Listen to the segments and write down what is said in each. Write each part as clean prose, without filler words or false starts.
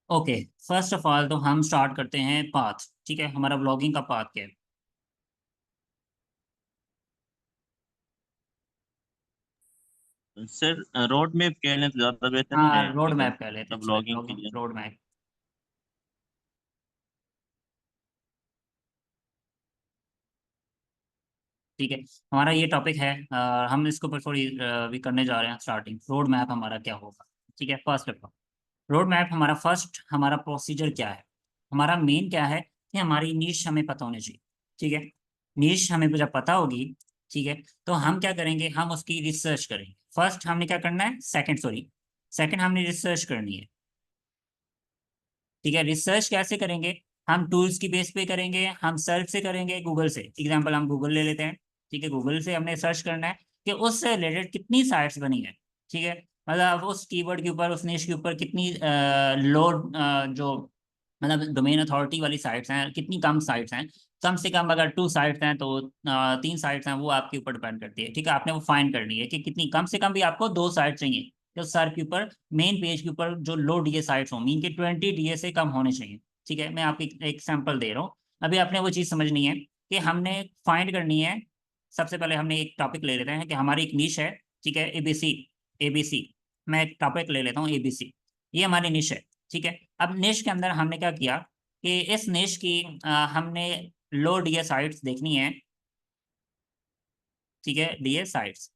Okay, first of all तो हम start करते हैं पाथ। ठीक है, हमारा ब्लॉगिंग का पाथ क्या है? सर, रोड मैप कह लें तो ज्यादा बेहतर नहीं हाँ, रोड रहेगा? मैप कह लेते हैं, मतलब चले ब्लॉगिंग के लिए। Road map. ठीक है, हमारा ये टॉपिक है। हम इसके ऊपर थोड़ी भी करने जा रहे हैं स्टार्टिंग। रोड मैप हमारा क्या होगा? ठीक है, first of all road map हमारा फर्स्ट हमारा प्रोसीजर क्या है? हमारा मेन क्या है कि हमारी नीश हमें पता होनी चाहिए। ठीक है, नीश हमें जब पता होगी, ठीक है, तो हम क्या करेंगे, हम उसकी रिसर्च करेंगे। फर्स्ट हमने क्या करना है, सेकंड हमने रिसर्च करनी है। ठीक है, रिसर्च कैसे करेंगे? हम टूल्स की बेस पे करेंगे, हम सर्च से करेंगे, गूगल से। एग्जांपल हम गूगल ले लेते हैं। ठीक है, गूगल से हमने सर्च करना है कि उससे रिलेटेड कितनी साइट्स बनी है। ठीक है, मतलब उस कीवर्ड के ऊपर, उस निश के ऊपर कितनी लोड जो मतलब डोमेन अथॉरिटी वाली साइट्स हैं, कितनी कम साइट्स हैं। कम से कम अगर 2 साइट्स हैं तो 3 साइट्स हैं, वो आपके ऊपर डिपेंड करती है। ठीक है, आपने वो फाइंड करनी है कि कितनी, कम से कम भी आपको 2 साइट चाहिए। तो सर के ऊपर, मेन पेज के ऊपर जो लो डीए साइट्स हों, मीन के 20 डीए से कम होने चाहिए। ठीक है, मैं आपको एक सैंपल दे रहा हूँ। अभी आपने वो चीज़ समझनी है कि हमने फाइंड करनी है। सबसे पहले हमने एक टॉपिक ले लेते हैं कि हमारी एक निश है। ठीक है, एबीसी। एबीसी, मैं एक टॉपिक ले लेता हूँ, एबीसी। ये हमारी निश है। ठीक है, अब निश के अंदर हमने क्या किया कि इस निश की हमने लो डीए साइट्स देखनी है। ठीक है, डीए साइट्स।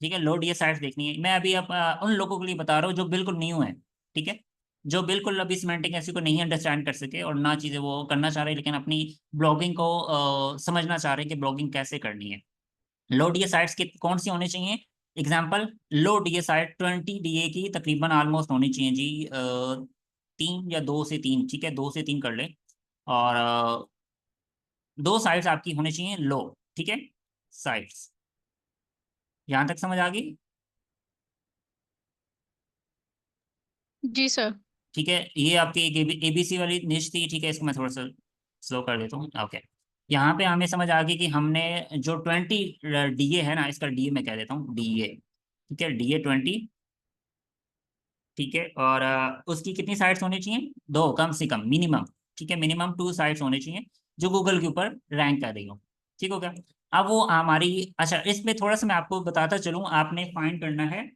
ठीक है, लोड ये साइट्स देखनी है। मैं अभी उन लोगों के लिए बता रहा हूँ जो बिल्कुल न्यू है। ठीक है, जो बिल्कुल अभी सीमेंटिंग ऐसी को नहीं अंडरस्टैंड कर सके और ना चीज़ें वो करना चाह रहे, लेकिन अपनी ब्लॉगिंग को समझना चाह रहे हैं कि ब्लॉगिंग कैसे करनी है। लो डीए साइट्स की कौन सी होनी चाहिए? एग्जाम्पल, लो डीए साइट 20 डीए की तकरीबन ऑलमोस्ट होनी चाहिए जी। 3 या 2 से 3, ठीक है, 2 से 3 कर ले। और 2 साइट्स आपकी होनी चाहिए लो। ठीक है, साइट्स, यहाँ तक समझ आ गई? जी सर। ठीक है, ये आपकी एक एबीसी वाली निश थी। ठीक है, इसको मैं थोड़ा सा स्लो कर देता हूँ। ओके, यहाँ पे हमें समझ आ गई कि हमने जो 20 डीए है ना, इसका डीए मैं कह देता हूँ, डीए। ठीक है, डीए 20। ठीक है, और उसकी कितनी साइट्स होनी चाहिए? 2, कम से कम, मिनिमम। ठीक है, मिनिमम 2 साइट्स होनी चाहिए जो गूगल के ऊपर रैंक कर रही हो। ठीक हो गया? अब वो हमारी, अच्छा, इसमें थोड़ा सा मैं आपको बताता चलूँ। आपने फाइंड करना है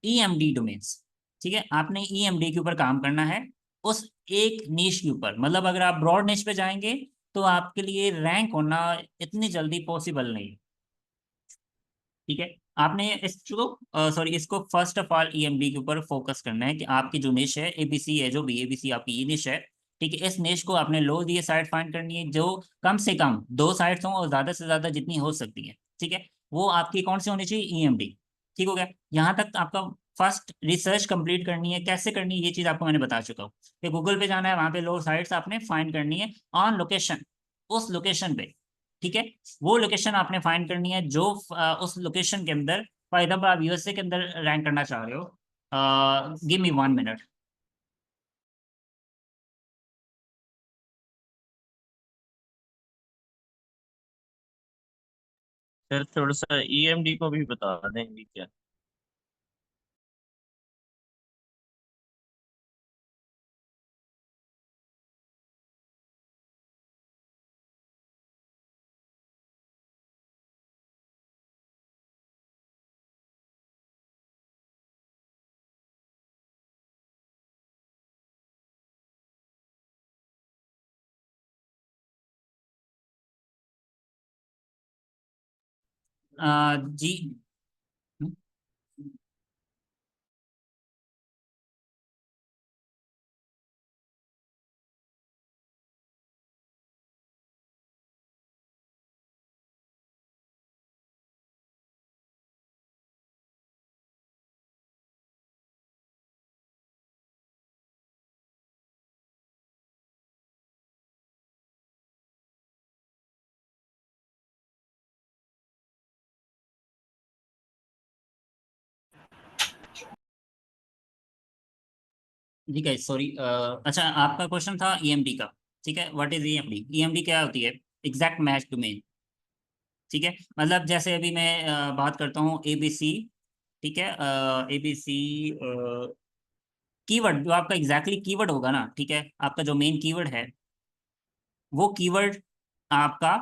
ईएमडी डोमेन्स। ठीक है, आपने ईएमडी के ऊपर काम करना है, उस एक निश के ऊपर। मतलब अगर आप ब्रॉड निश पे जाएंगे तो आपके लिए रैंक होना इतनी जल्दी पॉसिबल नहीं। ठीक है, आपने इसको सॉरी, इसको फर्स्ट ऑफ ऑल ईएमडी के ऊपर फोकस करना है कि आपकी जो निश है, एबीसी है, जो भी एबीसी आपकी ये निश है। ठीक है, इस निश को आपने लो दिए साइट फाइंड करनी है जो कम से कम 2 साइट्स हों और ज्यादा से ज्यादा जितनी हो सकती है। ठीक है, वो आपकी कौन सी होनी चाहिए? ईएमडी। ठीक हो गया? यहाँ तक आपका फर्स्ट रिसर्च कंप्लीट करनी है। कैसे करनी है ये चीज आपको मैंने बता चुका हूँ कि गूगल पे जाना है, वहां पे लो साइट्स आपने फाइंड करनी है ऑन लोकेशन, उस लोकेशन पे। ठीक है, वो लोकेशन आपने फाइंड करनी है जो उस लोकेशन के अंदर, फॉर एग्जाम्पल आप यूएसए के अंदर रैंक करना चाह रहे हो। Give me 1 minute. सर, थोड़ा सा ईएमडी को भी बता देंगे क्या? जी। ठीक है, सॉरी। अच्छा, आपका क्वेश्चन था ईएमडी का। ठीक है, व्हाट इज ईएमडी? ईएमडी क्या होती है? Exact match domain. ठीक है, मतलब जैसे अभी मैं बात करता हूँ एबीसी। ठीक है, एबीसी कीवर्ड जो आपका एग्जैक्टली कीवर्ड होगा ना, ठीक है, आपका जो मेन कीवर्ड है वो कीवर्ड आपका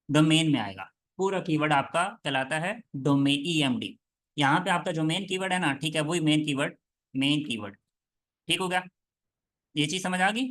डोमेन में आएगा। पूरा कीवर्ड आपका कहलाता है डोमेन, ईएमडी। यहाँ पे आपका जो मेन कीवर्ड है ना, ठीक है, वही मेन कीवर्ड, मेन कीवर्ड। ठीक हो गया, ये चीज समझ आ गई।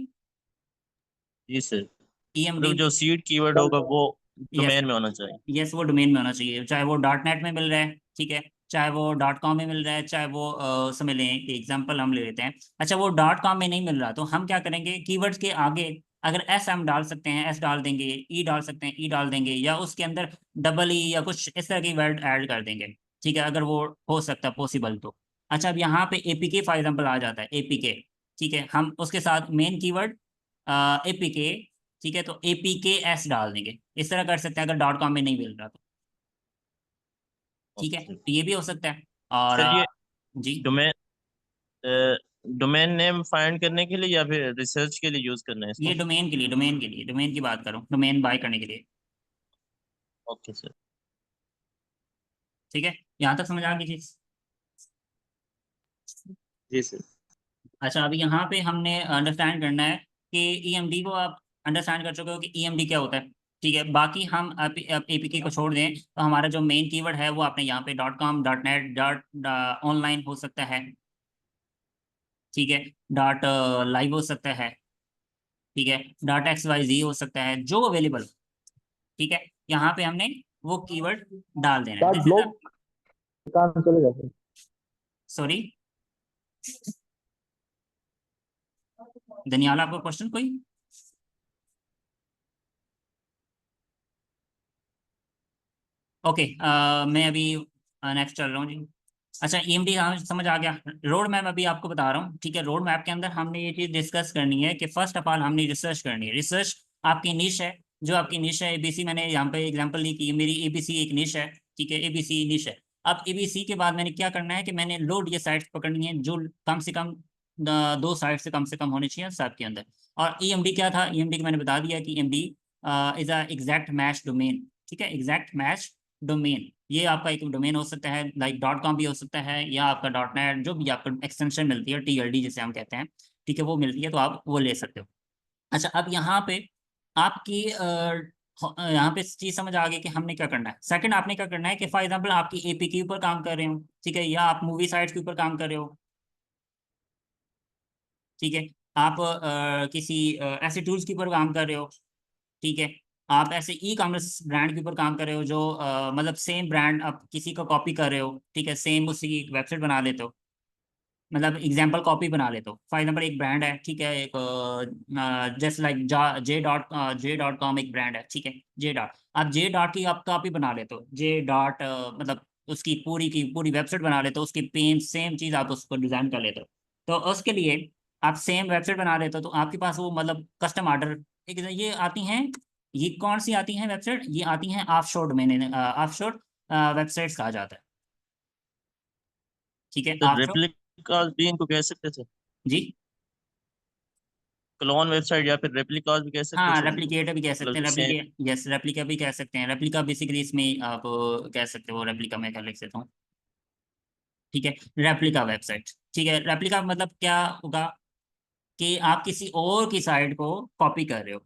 जी सर। ईएमडी, मतलब जो सीड कीवर्ड होगा वो यस, डोमेन में होना चाहिए। यस, वो डोमेन में होना चाहिए, चाहे वो डॉट नेट में मिल रहा है, ठीक है, चाहे वो डॉट कॉम में मिल रहा है, चाहे वो समझ लें, एग्जांपल हम ले लेते हैं। अच्छा, वो डॉट कॉम में नहीं मिल रहा तो हम क्या करेंगे, कीवर्ड्स के आगे अगर एस हम डाल सकते हैं, एस डाल देंगे, ई डाल सकते हैं, ई डाल देंगे, या उसके अंदर डबल ई या कुछ इस तरह की वर्ड ऐड कर देंगे, ठीक है, अगर वो हो सकता है पॉसिबल तो। अच्छा, अब यहाँ पे एपीके फॉर एग्जाम्पल आ जाता है, एपीके, ठीक है, हम उसके साथ मेन कीवर्ड एपीके, ठीक है, तो एपीके एस डाल देंगे, इस तरह कर सकते हैं अगर डॉट कॉम में नहीं मिल रहा तो। ठीक है, ओके तो ये भी हो सकता है। और सर, ये जी, डोमेन डोमेन नेम फाइंड करने के लिए या फिर रिसर्च के लिए यूज करना है ये इसको? डोमेन के लिए, डोमेन के लिए, डोमेन की बात करूँ, डोमेन बाय करने के लिए। Okay sir. ठीक है, यहाँ तक समझ आ गई चीज। जी सर। अच्छा, अभी यहाँ पे हमने अंडरस्टैंड करना है कि ईएमडी को आप अंडरस्टैंड कर चुके हो कि ईएमडी क्या होता है। ठीक है, बाकी हम अब एपीके को छोड़ दें तो हमारा जो मेन कीवर्ड है वो आपने यहाँ पे dot com, dot net, dot online हो सकता है, ठीक है, डॉट लाइव हो सकता है, ठीक है, डॉट एक्स वाई जी हो सकता है, जो अवेलेबल। ठीक है, यहाँ पे हमने वो कीवर्ड डाल देना है, डॉट दिस इज, ब्लॉग काम चलेगा सर। सॉरी दनियाल, आपका क्वेश्चन कोई। ओके, मैं अभी नेक्स्ट चल रहा हूँ जी। अच्छा, ईएमडी समझ आ गया। रोड मैप अभी आपको बता रहा हूँ, ठीक है, रोड मैप के अंदर हमने ये चीज डिस्कस करनी है कि फर्स्ट ऑफ ऑल हमने रिसर्च करनी है। रिसर्च आपकी निश है, जो आपकी निश है एबीसी, मैंने यहाँ पे एग्जांपल ली कि मेरी एबीसी एक निश है, ठीक है, एबीसी निश है। अब एबीसी के बाद मैंने क्या करना है कि मैंने लोड ये साइट्स पकड़नी है जो कम से कम दो साइट से कम होनी चाहिए सबके अंदर। और ईएमडी क्या था, ईएमडी को मैंने बता दिया कि EMD is a exact match domain. ठीक है, एग्जैक्ट मैच डोमेन, ये आपका एक डोमेन हो सकता है, लाइक डॉट कॉम भी हो सकता है, या आपका डॉट नेट, जो भी आपको एक्सटेंशन मिलती है, टीएलडी जिसे हम कहते हैं, ठीक है, वो मिलती है तो आप वो ले सकते हो। अच्छा, अब यहाँ पे आपकी यहाँ पे चीज समझ आ गई कि हमने क्या करना है। सेकंड, आपने क्या करना है कि फॉर एग्जांपल आपकी एपी के ऊपर काम कर रहे हो, ठीक है, या आप मूवी साइट्स के ऊपर काम कर रहे हो, ठीक है, आप किसी ऐसे टूल्स के ऊपर काम कर रहे हो, ठीक है, आप ऐसे ई कॉमर्स ब्रांड के ऊपर काम कर रहे हो जो मतलब सेम ब्रांड आप किसी का कॉपी कर रहे हो, ठीक है, सेम उसी की वेबसाइट बना लेते हो, मतलब एग्जाम्पल कॉपी बना लेते हो। फॉर एग्जाम्पल एक ब्रांड है, ठीक है, एक just like J dot com एक ब्रांड है, ठीक है, जे डॉट, आप जे डॉट की आप कॉपी बना लेते हो, जे डॉट मतलब उसकी पूरी वेबसाइट बना लेते हो, उसकी पेन सेम चीज़ आप उसको डिज़ाइन कर लेते हो। तो उसके लिए आप सेम वेबसाइट बना लेते हो, तो आपके पास वो मतलब कस्टम ऑर्डर एक ये आती हैं। ये कौन सी आती हैं वेबसाइट, ये आती हैं ऑफशोर डोमेन, ऑफशोर वेबसाइट्स कहा जाता है, ठीक है, सर ऑफशोर। रेप्लिकास भी इनको कह सकते थे, जी, क्लोन वेबसाइट या फिर रेप्लिकास भी कह सकते हाँ, सर इनको, रेप्लिकेट भी कह सकते मतलब हैं, जो सेम। रेप्लिकेट, यस, रेप्लिका भी कह सकते हैं, रेप्लिका बेसिकली इसमें आप कह सकते हो, रेप्लिका में क्या लिख सकता हूँ, ठीक है, रेप्लिका वेबसाइट, ठीक है, रेप्लिका मतलब क्या होगा कि आप किसी और की साइट को कॉपी कर रहे हो,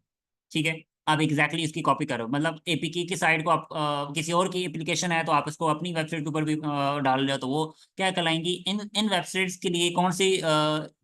ठीक है, आप एग्जैक्टली उसकी कॉपी कर रहे हो, मतलब एपीके की साइट को आप किसी और की एप्लीकेशन है तो आप उसको अपनी वेबसाइट के ऊपर भी डाल रहे हो, तो वो क्या कहलाएंगी, इन इन वेबसाइट्स के लिए कौन सी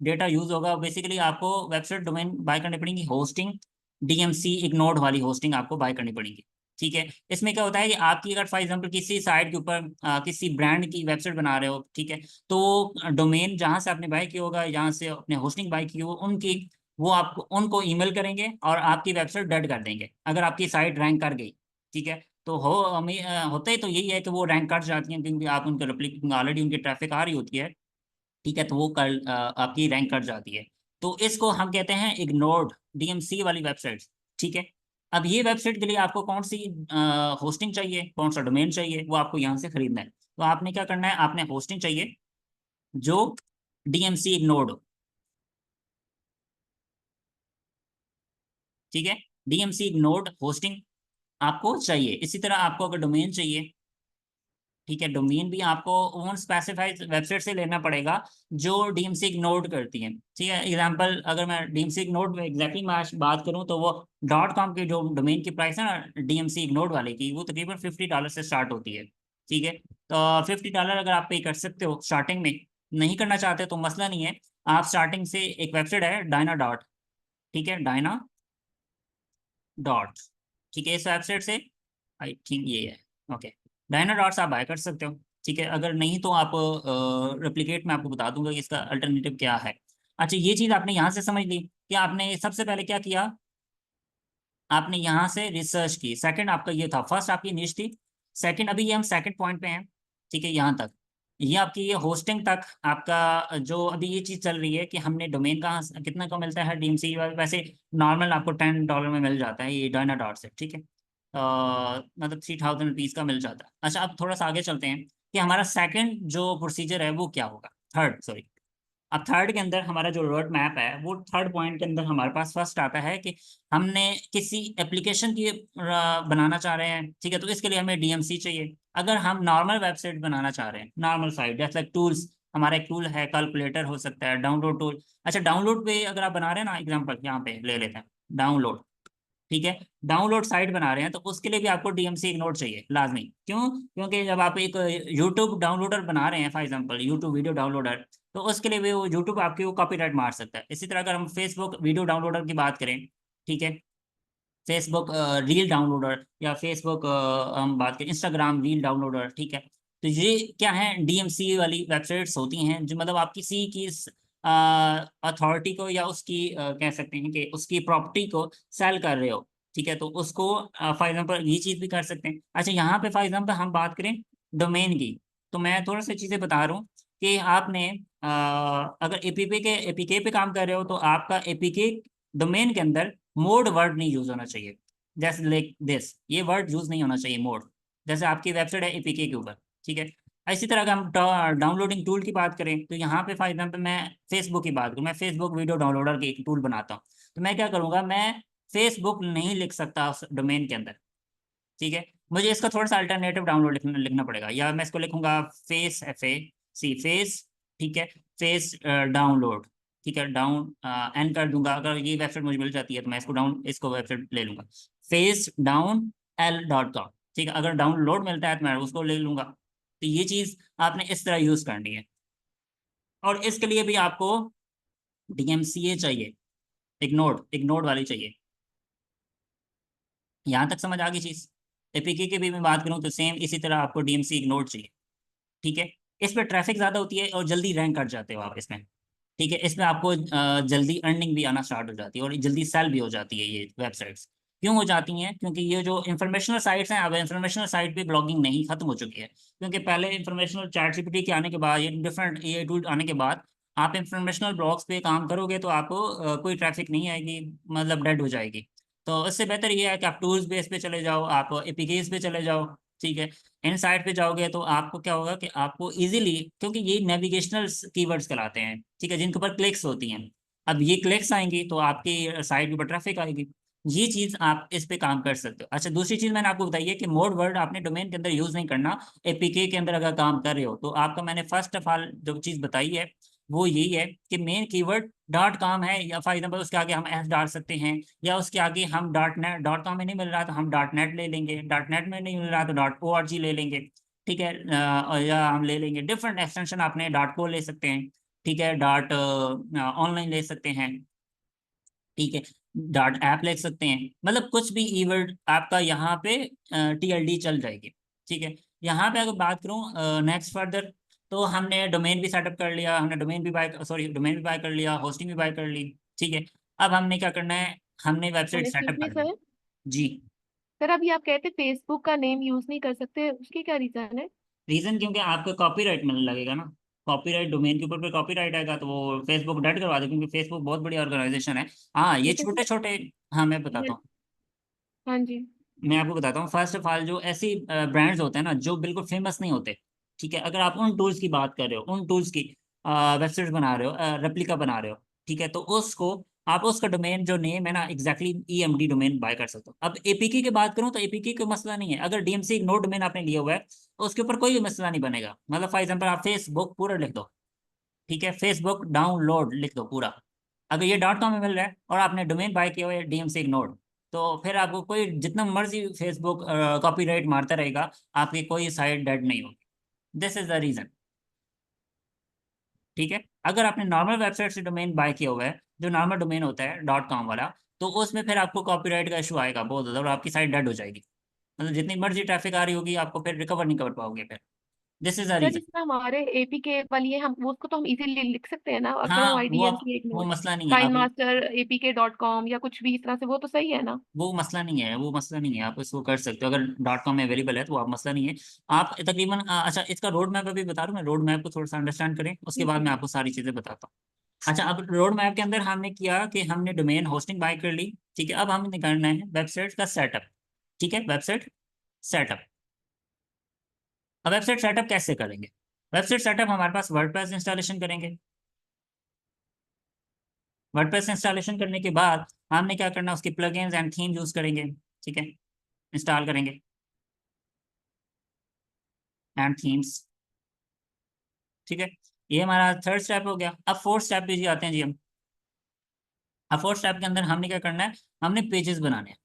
डेटा यूज होगा, बेसिकली आपको वेबसाइट डोमेन बाय करनी पड़ेगी, होस्टिंग, डीएमसी इग्नोर्ड वाली होस्टिंग आपको बाय करनी पड़ेगी। ठीक है, इसमें क्या होता है कि आपकी अगर फॉर एग्जांपल किसी साइट के ऊपर किसी ब्रांड की वेबसाइट बना रहे हो, ठीक है, तो डोमेन जहां से आपने बाय किया होगा, जहां से अपने होस्टिंग बाय की हो, उनकी वो आपको उनको ईमेल करेंगे और आपकी वेबसाइट डेड कर देंगे अगर आपकी साइट रैंक कर गई। ठीक है, तो हो हमें होता ही तो यही है कि वो रैंक कर जाती हैं क्योंकि आप उनके रेप्लिक ऑलरेडी उनकी ट्रैफिक आ रही होती है, ठीक है, तो वो कल आपकी रैंक कट जाती है। तो इसको हम कहते हैं इग्नोर्ड डीएमसी वाली वेबसाइट। ठीक है, अब ये वेबसाइट के लिए आपको कौन सी होस्टिंग चाहिए, कौन सा डोमेन चाहिए, वो आपको यहाँ से खरीदना है। तो आपने क्या करना है, आपने होस्टिंग चाहिए जो डीएमसी इग्नोर्ड हो, ठीक है, डीएमसी इग्नोर्ड होस्टिंग आपको चाहिए। इसी तरह आपको अगर डोमेन चाहिए, ठीक है, डोमेन भी आपको उन स्पेसिफाइड वेबसाइट से लेना पड़ेगा जो डीएमसी इग्नोर करती है। ठीक है, एग्जांपल अगर मैं डीएमसी इग्नोर एग्जैक्टली मैं आज बात करूं तो वो .com की जो डोमेन की प्राइस है ना डीएमसी इग्नोर वाले की, वो तकरीबन $50 से स्टार्ट होती है। ठीक है, तो $50 अगर आप पे कर सकते हो स्टार्टिंग में, नहीं करना चाहते तो मसला नहीं है। आप स्टार्टिंग से एक वेबसाइट है डायना डॉट, ठीक है, डायना डॉट, ठीक है, इस वेबसाइट से आई थिंक ये है, ओके, डायना डॉट्स आप बाय कर सकते हो। ठीक है, अगर नहीं तो आप रेप्लिकेट में आपको बता दूंगा कि इसका अल्टरनेटिव क्या है। अच्छा, ये चीज़ आपने यहाँ से समझ ली कि आपने सबसे पहले क्या किया, आपने यहाँ से रिसर्च की। सेकंड आपका ये था, फर्स्ट आपकी निश थी, सेकंड अभी ये हम सेकंड पॉइंट पे हैं। ठीक है, यहाँ तक ये आपकी ये होस्टिंग तक आपका जो अभी ये चीज़ चल रही है कि हमने डोमेन कहाँ कितना का मिलता है डीएमसी, वैसे नॉर्मल आपको $10 में मिल जाता है ये डायना डॉट से। ठीक है, मतलब ₹3000 का मिल जाता है। अच्छा, अब थोड़ा सा आगे चलते हैं कि हमारा सेकंड जो प्रोसीजर है वो क्या होगा, थर्ड सॉरी। अब थर्ड के अंदर हमारा जो रोड मैप है वो थर्ड पॉइंट के अंदर हमारे पास फर्स्ट आता है कि हमने किसी एप्लीकेशन की बनाना चाह रहे हैं। ठीक है, तो इसके लिए हमें डीएमसी चाहिए। अगर हम नॉर्मल वेबसाइट बनाना चाह रहे हैं, नॉर्मल साइट जैसे टूल्स, हमारा एक टूल है कैलकुलेटर हो सकता है, डाउनलोड टूल। अच्छा, डाउनलोड पे अगर आप बना रहे हैं ना, एग्जांपल यहाँ पे ले लेते हैं डाउनलोड। ठीक है, डाउनलोड साइट बना रहे हैं तो उसके लिए भी आपको डीएमसी इग्नोर चाहिए लाजमी। क्यों? क्योंकि जब आप एक यूट्यूब डाउनलोडर बना रहे हैं, for example YouTube video downloader, तो उसके लिए भी वो यूट्यूब आपकी वो कॉपीराइट मार सकता है। इसी तरह अगर हम फेसबुक वीडियो डाउनलोडर की बात करें, ठीक है, फेसबुक रील डाउनलोडर, या फेसबुक हम बात करें इंस्टाग्राम रील डाउनलोडर, ठीक है, तो ये क्या है, डीएमसी वाली वेबसाइट्स होती हैं जो मतलब आप किसी की अथॉरिटी को या उसकी कह सकते हैं कि उसकी प्रॉपर्टी को सेल कर रहे हो। ठीक है, तो उसको फॉर एग्जांपल ये चीज़ भी कर सकते हैं। अच्छा, यहाँ पे फॉर एग्जांपल हम बात करें डोमेन की, तो मैं थोड़ा सा चीज़ें बता रहा हूँ कि आपने अगर एपीके पे काम कर रहे हो तो आपका एपीके डोमेन के अंदर मोड वर्ड नहीं यूज होना चाहिए। जैसे लाइक दिस, ये वर्ड यूज नहीं होना चाहिए मोड, जैसे आपकी वेबसाइट है एपीके के ऊपर। ठीक है, इसी तरह अगर हम डाउनलोडिंग टूल की बात करें तो यहाँ पे फॉर एग्जाम्पल मैं फेसबुक की बात करूँ, मैं फेसबुक वीडियो डाउनलोडर की एक टूल बनाता हूँ, तो मैं क्या करूँगा, मैं फेसबुक नहीं लिख सकता उस डोमेन के अंदर। ठीक है, मुझे इसका थोड़ा सा अल्टरनेटिव डाउनलोड लिखना पड़ेगा, या मैं इसको लिखूंगा फेस FAC फेस। ठीक है, फेस डाउनलोड। ठीक है, डाउन एन कर दूंगा, अगर ये वेबसाइट मुझे मिल जाती है तो मैं इसको वेबसाइट ले लूंगा, फेस डाउन L.com। ठीक है, अगर डाउनलोड मिलता है तो मैं उसको ले लूंगा। तो ये चीज आपने इस तरह यूज करनी है, और इसके लिए भी आपको DMCA चाहिए, इग्नोर्ड वाली चाहिए। यहाँ तक समझ आ गई चीज? एपीके की भी मैं बात करूँ तो सेम इसी तरह आपको डीएमसी इग्नोर चाहिए। ठीक है, इस पर ट्रैफिक ज़्यादा होती है और जल्दी रैंक कर जाते हो आप इसमें। ठीक है, इसमें आपको जल्दी अर्निंग भी आना स्टार्ट हो जाती है और जल्दी सेल भी हो जाती है ये वेबसाइट्स। क्यों हो जाती हैं? क्योंकि ये जो इंफॉर्मेशनल साइट्स हैं, अब इंफॉर्मेशनल साइट पे ब्लॉगिंग नहीं खत्म हो चुकी है। क्योंकि पहले इंफॉर्मेशनल ChatGPT के आने के बाद, ये डिफरेंट AI टूल आने के बाद, आप इंफॉर्मेशनल ब्लॉग्स पे काम करोगे तो आपको कोई ट्रैफिक नहीं आएगी, मतलब डेड हो जाएगी। तो इससे बेहतर ये है कि आप टूल्स बेस पे चले जाओ, आप एपीकेस पे चले जाओ। ठीक है, इन साइट पे जाओगे तो आपको क्या होगा कि आपको इजीली, क्योंकि ये नेविगेशनल कीवर्ड्स कहलाते हैं, ठीक है, जिनके ऊपर क्लिक्स होती हैं, अब ये क्लिक्स आएंगी तो आपकी साइट के ऊपर ट्रैफिक आएगी। ये चीज आप इस पे काम कर सकते हो। अच्छा, दूसरी चीज मैंने आपको बताई है कि मोड वर्ड आपने डोमेन के अंदर यूज नहीं करना, एपीके के अंदर अगर काम कर रहे हो तो आपका, मैंने फर्स्ट ऑफ ऑल जो चीज बताई है वो यही है कि मेन कीवर्ड .com है, या फॉर एग्जाम्पल उसके आगे हम S डाल सकते हैं, या उसके आगे हम .com में नहीं मिल रहा तो हम .net ले लेंगे, .net में नहीं मिल रहा तो .org ले लेंगे। ठीक है, या हम ले लेंगे डिफरेंट एक्सटेंशन, आपने .co ले सकते हैं। ठीक है, डॉट ऑनलाइन ले सकते हैं। ठीक है, .app ले सकते हैं, मतलब कुछ भी ईवर्ड आपका यहाँ पे TLD चल जाएगी। ठीक है, यहाँ पे अगर बात करूँ नेक्स्ट फर्दर, तो हमने डोमेन भी सेटअप कर लिया, हमने डोमेन भी बाय कर लिया, होस्टिंग भी बाय कर ली। ठीक है, अब हमने क्या करना है, हमने वेबसाइट एक्सक्यूज सेटअप मी कर ली। सर। जी, सर अभी आप कहते फेसबुक का नेम यूज नहीं कर सकते, उसकी क्या रीजन है? रीजन क्योंकि आपको कॉपीराइट मिलने लगेगा ना, कॉपीराइट डोमेन के ऊपर पे कॉपीराइट आएगा तो वो फेसबुक डेड करवा दे, क्योंकि फेसबुक बहुत बड़ी ऑर्गेनाइजेशन है। हाँ, ये लेकिन छोटे सर छोटे, हाँ मैं बताता हूँ, हाँ जी। मैं आपको बताता हूँ। फर्स्ट ऑफ ऑल, जो ऐसी ब्रांड्स होते हैं ना जो बिल्कुल फेमस नहीं होते, ठीक है, अगर आप उन टूल्स की बात कर रहे हो, उन टूल्स की वेबसाइट बना रहे हो, रेप्लिका बना रहे हो, ठीक है, तो उसको आप उसका डोमेन जो नेम है ना एग्जैक्टली EMD डोमेन बाय कर सकते हो। अब APK की बात करूं तो APK का मसला नहीं है, अगर DMC इग्नोर डोमेन आपने लिया हुआ है तो उसके ऊपर कोई मसला नहीं बनेगा। मतलब फॉर एग्जांपल आप फेसबुक पूरा लिख दो, ठीक है, फेसबुक डाउनलोड लिख दो पूरा, अगर ये .com में मिल रहा है और आपने डोमेन बाय किया हुआ है DMC इग्नोर, तो फिर आपको कोई जितना मर्जी फेसबुक कॉपीराइट मारता रहेगा, आपकी कोई साइट डेड नहीं होगी। दिस इज द रीजन, ठीक है। अगर आपने नॉर्मल वेबसाइट से डोमेन बाय किया हुआ है, जो नॉर्मल डोमेन होता है .com वाला, तो उसमें फिर आपको कॉपीराइट का इशू आएगा बहुत ज़्यादा और आपकी साइट डेड हो जाएगी। मतलब जितनी मर्जी ट्रैफिक आ रही होगी आपको फिर रिकवर नहीं कर पाओगे फिर। This is the sir reason. जिसमें हमारे एपीके वाली है, हम वो उसको तो हम इजीली लिख सकते हैं ना, हाँ फ्रॉम वो IDMC वो इग्नोर, मसला नहीं है काइंड आप, मास्टर apk.com या कुछ भी इस तरह से, वो तो सही है ना? वो मसला नहीं है, वो मसला नहीं है, आप इसको कर सकते हो अगर .com में अवेलेबल है तो आप मसला नहीं है। आप तकरीबन अच्छा इसका रोड मैप अभी बता रहा हूँ मैं, रोड मैप को थोड़ा सा अंडरस्टैंड करें उसके जी बाद जी। मैं आपको सारी चीज़ें बताता हूँ। अच्छा अब रोड मैप के अंदर हमने किया कि हमने डोमेन होस्टिंग बाय कर ली, ठीक है। अब हमें करना है वेबसाइट का सेटअप, ठीक है, वेबसाइट सेटअप। अब वेबसाइट सेटअप कैसे करेंगे? वेबसाइट सेटअप हमारे पास वर्डप्रेस इंस्टॉलेशन करेंगे। वर्डप्रेस इंस्टॉलेशन करने के बाद हमने क्या करना है, उसके प्लगइन्स एंड थीम यूज करेंगे, ठीक है, इंस्टॉल करेंगे एंड थीम्स, ठीक है। ये हमारा थर्ड स्टेप हो गया। अब फोर्थ स्टेप पे जी आते हैं जी हम। अब फोर्थ स्टेप के अंदर हमने क्या करना है, हमने पेजेस बनाने हैं,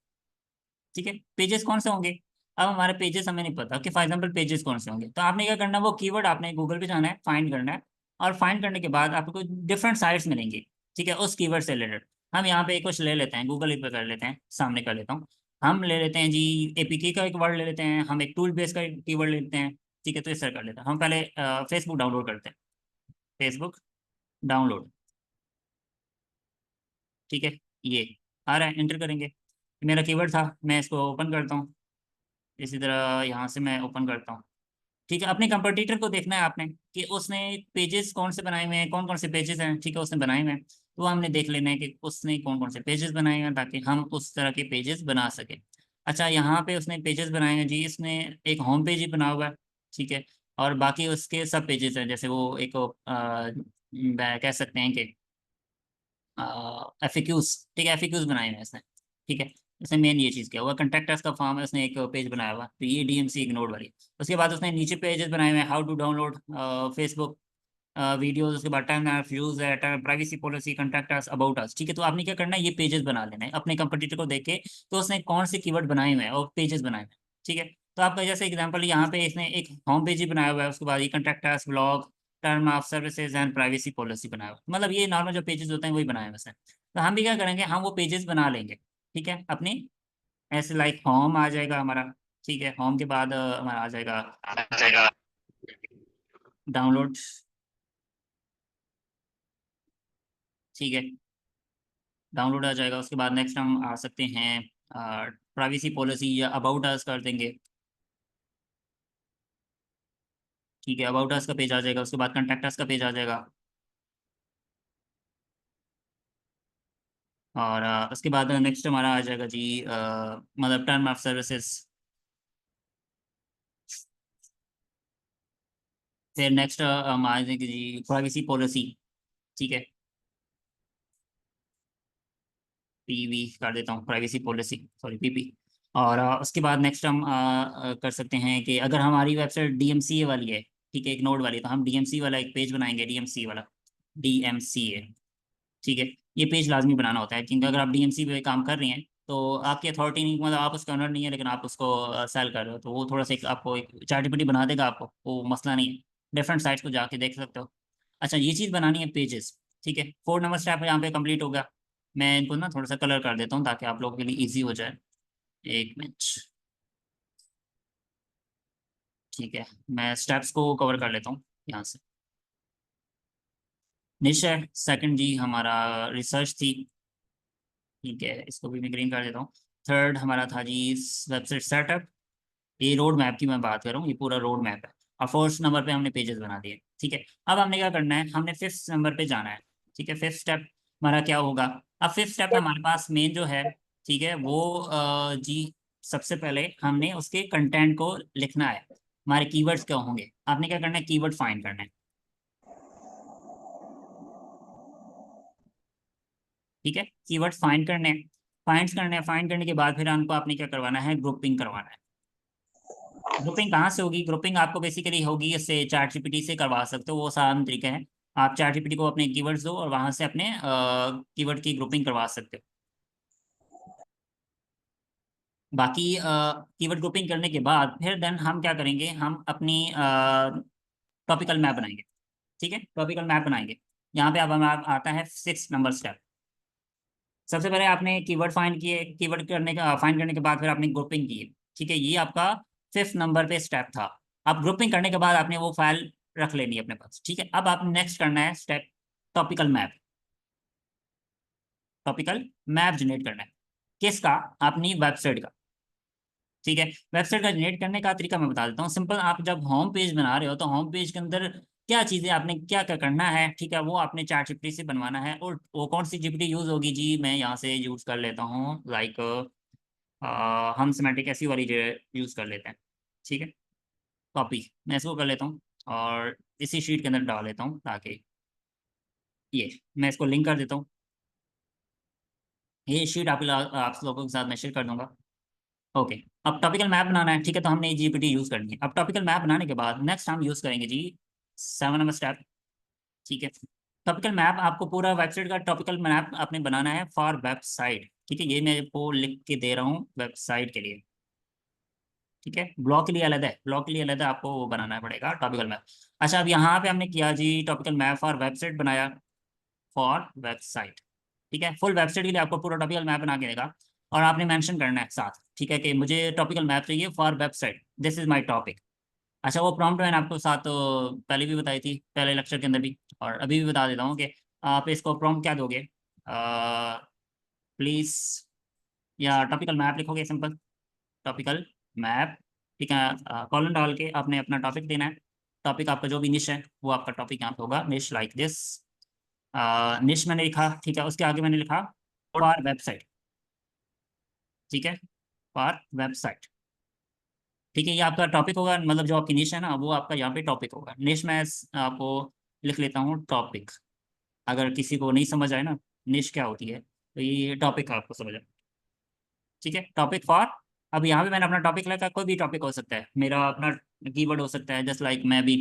ठीक है। पेजेस कौन से होंगे? अब हमारे पेजेस हमें नहीं पता कि फॉर एग्जांपल पेजेस कौन से होंगे, तो आपने क्या करना है, वो कीवर्ड आपने गूगल पे जाना है, फाइंड करना है, और फाइंड करने के बाद आपको डिफरेंट साइट्स मिलेंगी, ठीक है, उस कीवर्ड से रिलेटेड। हम यहाँ पे कुछ ले लेते हैं, गूगल पे कर लेते हैं, सामने कर लेता हूँ। हम ले लेते हैं जी APK का एक वर्ड ले लेते हैं, हम एक टूल बेस का कीवर्ड ले लेते हैं, ठीक है। तो इस तरह कर लेते हैं हम। पहले फेसबुक डाउनलोड करते हैं, फेसबुक डाउनलोड, ठीक है। ये आ रहा है, एंटर करेंगे, मेरा कीवर्ड था, मैं इसको ओपन करता हूँ। इसी तरह यहाँ से मैं ओपन करता हूँ, ठीक है। अपने कंपटीटर को देखना है आपने कि उसने पेजेस कौन से बनाए हुए हैं, कौन कौन से पेजेस हैं, ठीक है, उसने बनाए हुए हैं, तो हमने देख लेना है कि उसने कौन कौन से पेजेस बनाए हुए हैं ताकि हम उस तरह के पेजेस बना सकें। अच्छा यहाँ पे उसने पेजेस बनाए हैं जी, इसने एक होम पेज ही बना हुआ है, ठीक है, और बाकी उसके सब पेजेस हैं, जैसे वो एक कह सकते हैं कि FAQs, ठीक है, FAQs बनाए हुए हैं इसने, ठीक है। इसने मेन ये चीज़ किया हुआ, कंटेक्ट का फॉर्म है, उसने एक पेज बनाया हुआ, तो ये DMC इग्नोर वाली। उसके बाद उसने नीचे पेजेस बनाए हुए हैं, how to download Facebook videos, उसके बाद टाइम ऑफ यूज है, privacy policy, contact us, about us, ठीक है। तो आपने क्या करना है, ये पेजेस बना लेना है अपने कंपटीटर को देख के, तो उसने कौन से कीवर्ड बनाए हुए हैं और पेजेस बनाए हुए हैं, ठीक है। तो आपका जैसे एग्जांपल यहाँ पे इसने एक होम पेज ही बनाया हुआ है, उसके बाद ये contact us, blog, term of services and privacy policy बनाया हुआ है। मतलब ये नॉर्मल जो पेजेस होते हैं वही बनाए हुए हैं। तो हम भी क्या करेंगे, हम वो पेजेस बना लेंगे, ठीक है, अपनी ऐसे लाइक होम आ जाएगा हमारा, ठीक है। होम के बाद हमारा आ जाएगा डाउनलोड, ठीक है, डाउनलोड आ जाएगा। उसके बाद नेक्स्ट हम आ सकते हैं प्राइवेसी पॉलिसी या अबाउट अस कर देंगे, ठीक है, अबाउट अस का पेज आ जाएगा। उसके बाद कंटेक्ट अस का पेज आ जाएगा, और उसके बाद नेक्स्ट हमारा आ जाएगा जी मतलब टर्म ऑफ सर्विसेज। फिर नेक्स्ट हम आ जाएंगे जी प्राइवेसी पॉलिसी, ठीक है, PV कर देता हूँ, प्राइवेसी पॉलिसी, सॉरी PP। और उसके बाद नेक्स्ट हम कर सकते हैं कि अगर हमारी वेबसाइट DMCA वाली है, ठीक है, एक नोड वाली, तो हम DMC वाला एक पेज बनाएंगे, DMC वाला, DMCA, ठीक है। ये पेज लाजमी बनाना होता है क्योंकि अगर आप DMC पे काम कर रही हैं तो आपकी अथॉरिटी नहीं, मतलब आप उसका ओनर नहीं है लेकिन आप उसको सेल कर रहे हो, तो वो थोड़ा सा आपको एक चार्टेबिलिटी बना देगा आपको, वो मसला नहीं है, डिफरेंट साइट्स को जाके देख सकते हो। अच्छा ये चीज़ बनानी है पेजेस, ठीक है। 4 नंबर स्टेप यहाँ पे कंप्लीट हो गया। मैं इनको ना थोड़ा सा कलर कर देता हूँ ताकि आप लोगों के लिए इजी हो जाए। एक मिनट, ठीक है, मैं स्टेप्स को कवर कर लेता हूँ यहाँ से। निश्चय सेकंड जी हमारा रिसर्च थी, ठीक है, इसको भी मैं ग्रीन कर देता हूँ। थर्ड हमारा था जी वेबसाइट सेटअप, ये रोड मैप की मैं बात कर रहा हूँ, ये पूरा रोड मैप है। और फोर्थ नंबर पे हमने पेजेस बना दिए, ठीक है। अब हमने क्या करना है, हमने फिफ्थ नंबर पे जाना है, ठीक है। फिफ्थ स्टेप हमारा क्या होगा? अब फिफ्थ स्टेप में हमारे पास मेन जो है, ठीक है, वो जी सबसे पहले हमने उसके कंटेंट को लिखना है, हमारे कीवर्ड्स क्या होंगे। आपने क्या करना है, कीवर्ड फाइंड करना है, ठीक है, कीवर्ड फाइंड करने, फाइंड करने के बाद फिर हमको आपने क्या करवाना है, ग्रुपिंग करवाना है। ग्रुपिंग कहाँ से होगी, ग्रुपिंग आपको बेसिकली होगी इससे चैट जीपीटी से करवा सकते हो, वो आसान तरीका है। आप चैट जीपीटी को अपने कीवर्ड्स दो और वहां से अपने कीवर्ड की ग्रुपिंग करवा सकते हो। बाकी कीवर्ड ग्रुपिंग करने के बाद फिर देन हम क्या करेंगे, हम अपनी टॉपिकल मैप बनाएंगे। ठीक है, टॉपिकल मैप बनाएंगे। यहाँ पे अब हमारा आता है 6 नंबर स्टेप। सबसे पहले आपने कीवर्ड फाइंड किए, कीवर्ड करने का फाइंड करने के बाद फिर आपने ग्रुपिंग की। ठीक है, ये आपका 5th नंबर पे स्टेप था। अब ग्रुपिंग करने के बाद आपने वो फाइल रख लेनी है अपने पास। ठीक है, अब आपने नेक्स्ट करना है step topical map. Topical map generate करना है, किसका, अपनी वेबसाइट का। ठीक है, वेबसाइट का जनरेट करने का तरीका मैं बता देता हूँ। सिंपल, आप जब होम पेज बना रहे हो तो होम पेज के अंदर क्या चीज़ें आपने क्या क्या करना है, ठीक है, वो आपने चैट जीपीटी से बनवाना है। और वो कौन सी जीपीटी यूज़ होगी जी, मैं यहाँ से यूज़ कर लेता हूँ, लाइक हम सिमेंटिक ऐसी वाली यूज़ कर लेते हैं। ठीक है, कॉपी मैं इसको कर लेता हूँ और इसी शीट के अंदर डाल लेता हूँ, ताकि ये मैं इसको लिंक कर देता हूँ। ये शीट आप लोगों के साथ मैं शेयर कर दूंगा। ओके, अब टॉपिकल मैप बनाना है। ठीक है, तो हमने जीपीटी यूज़ करनी है। अब टॉपिकल मैप बनाने के बाद नेक्स्ट हम यूज़ करेंगे जी 7 नंबर स्टेप। ठीक है, टॉपिकल मैप आपको पूरा वेबसाइट का टॉपिकल मैप आपने बनाना है फॉर वेबसाइट। ठीक है, ये मैं आपको लिख के दे रहा हूँ वेबसाइट के लिए। ठीक है, ब्लॉग के लिए अलग है, ब्लॉग के लिए अलग है, आपको वो बनाना पड़ेगा टॉपिकल मैप। अच्छा, अब यहाँ पे हमने किया जी टॉपिकल मैप फॉर वेबसाइट बनाया, फॉर वेबसाइट। ठीक है, फुल वेबसाइट के लिए आपको पूरा टॉपिकल मैप बना के देगा और आपने मेंशन करना है साथ। ठीक है, कि मुझे टॉपिकल मैप चाहिए for website, this is my topic. अच्छा, वो प्रॉम्प्ट मैंने आपको साथ पहले भी बताई थी, पहले लेक्चर के अंदर भी, और अभी भी बता देता हूँ कि आप इसको प्रॉम्प्ट क्या दोगे, प्लीज, या टॉपिकल मैप लिखोगे, सिंपल टॉपिकल मैप। ठीक है, कॉलन डाल के आपने अपना टॉपिक देना है। टॉपिक आपका जो भी निश है वो आपका टॉपिक यहाँ पे होगा, निश लाइक दिस। निश मैंने लिखा, ठीक है, उसके आगे मैंने लिखा फॉर वेबसाइट। ठीक है, फॉर वेबसाइट। ठीक है, ये आपका टॉपिक होगा, मतलब जो आपकी निश है ना, वो आपका यहाँ पे टॉपिक होगा। निश मैं आपको लिख लेता हूँ टॉपिक, अगर किसी को नहीं समझ आए ना निश क्या होती है, तो ये टॉपिक आपको समझ आए। ठीक है, टॉपिक फॉर, अब यहाँ पे मैंने अपना टॉपिक लिखा, कोई भी टॉपिक हो सकता है, मेरा अपना कीवर्ड हो सकता है, जस्ट लाइक मैं भी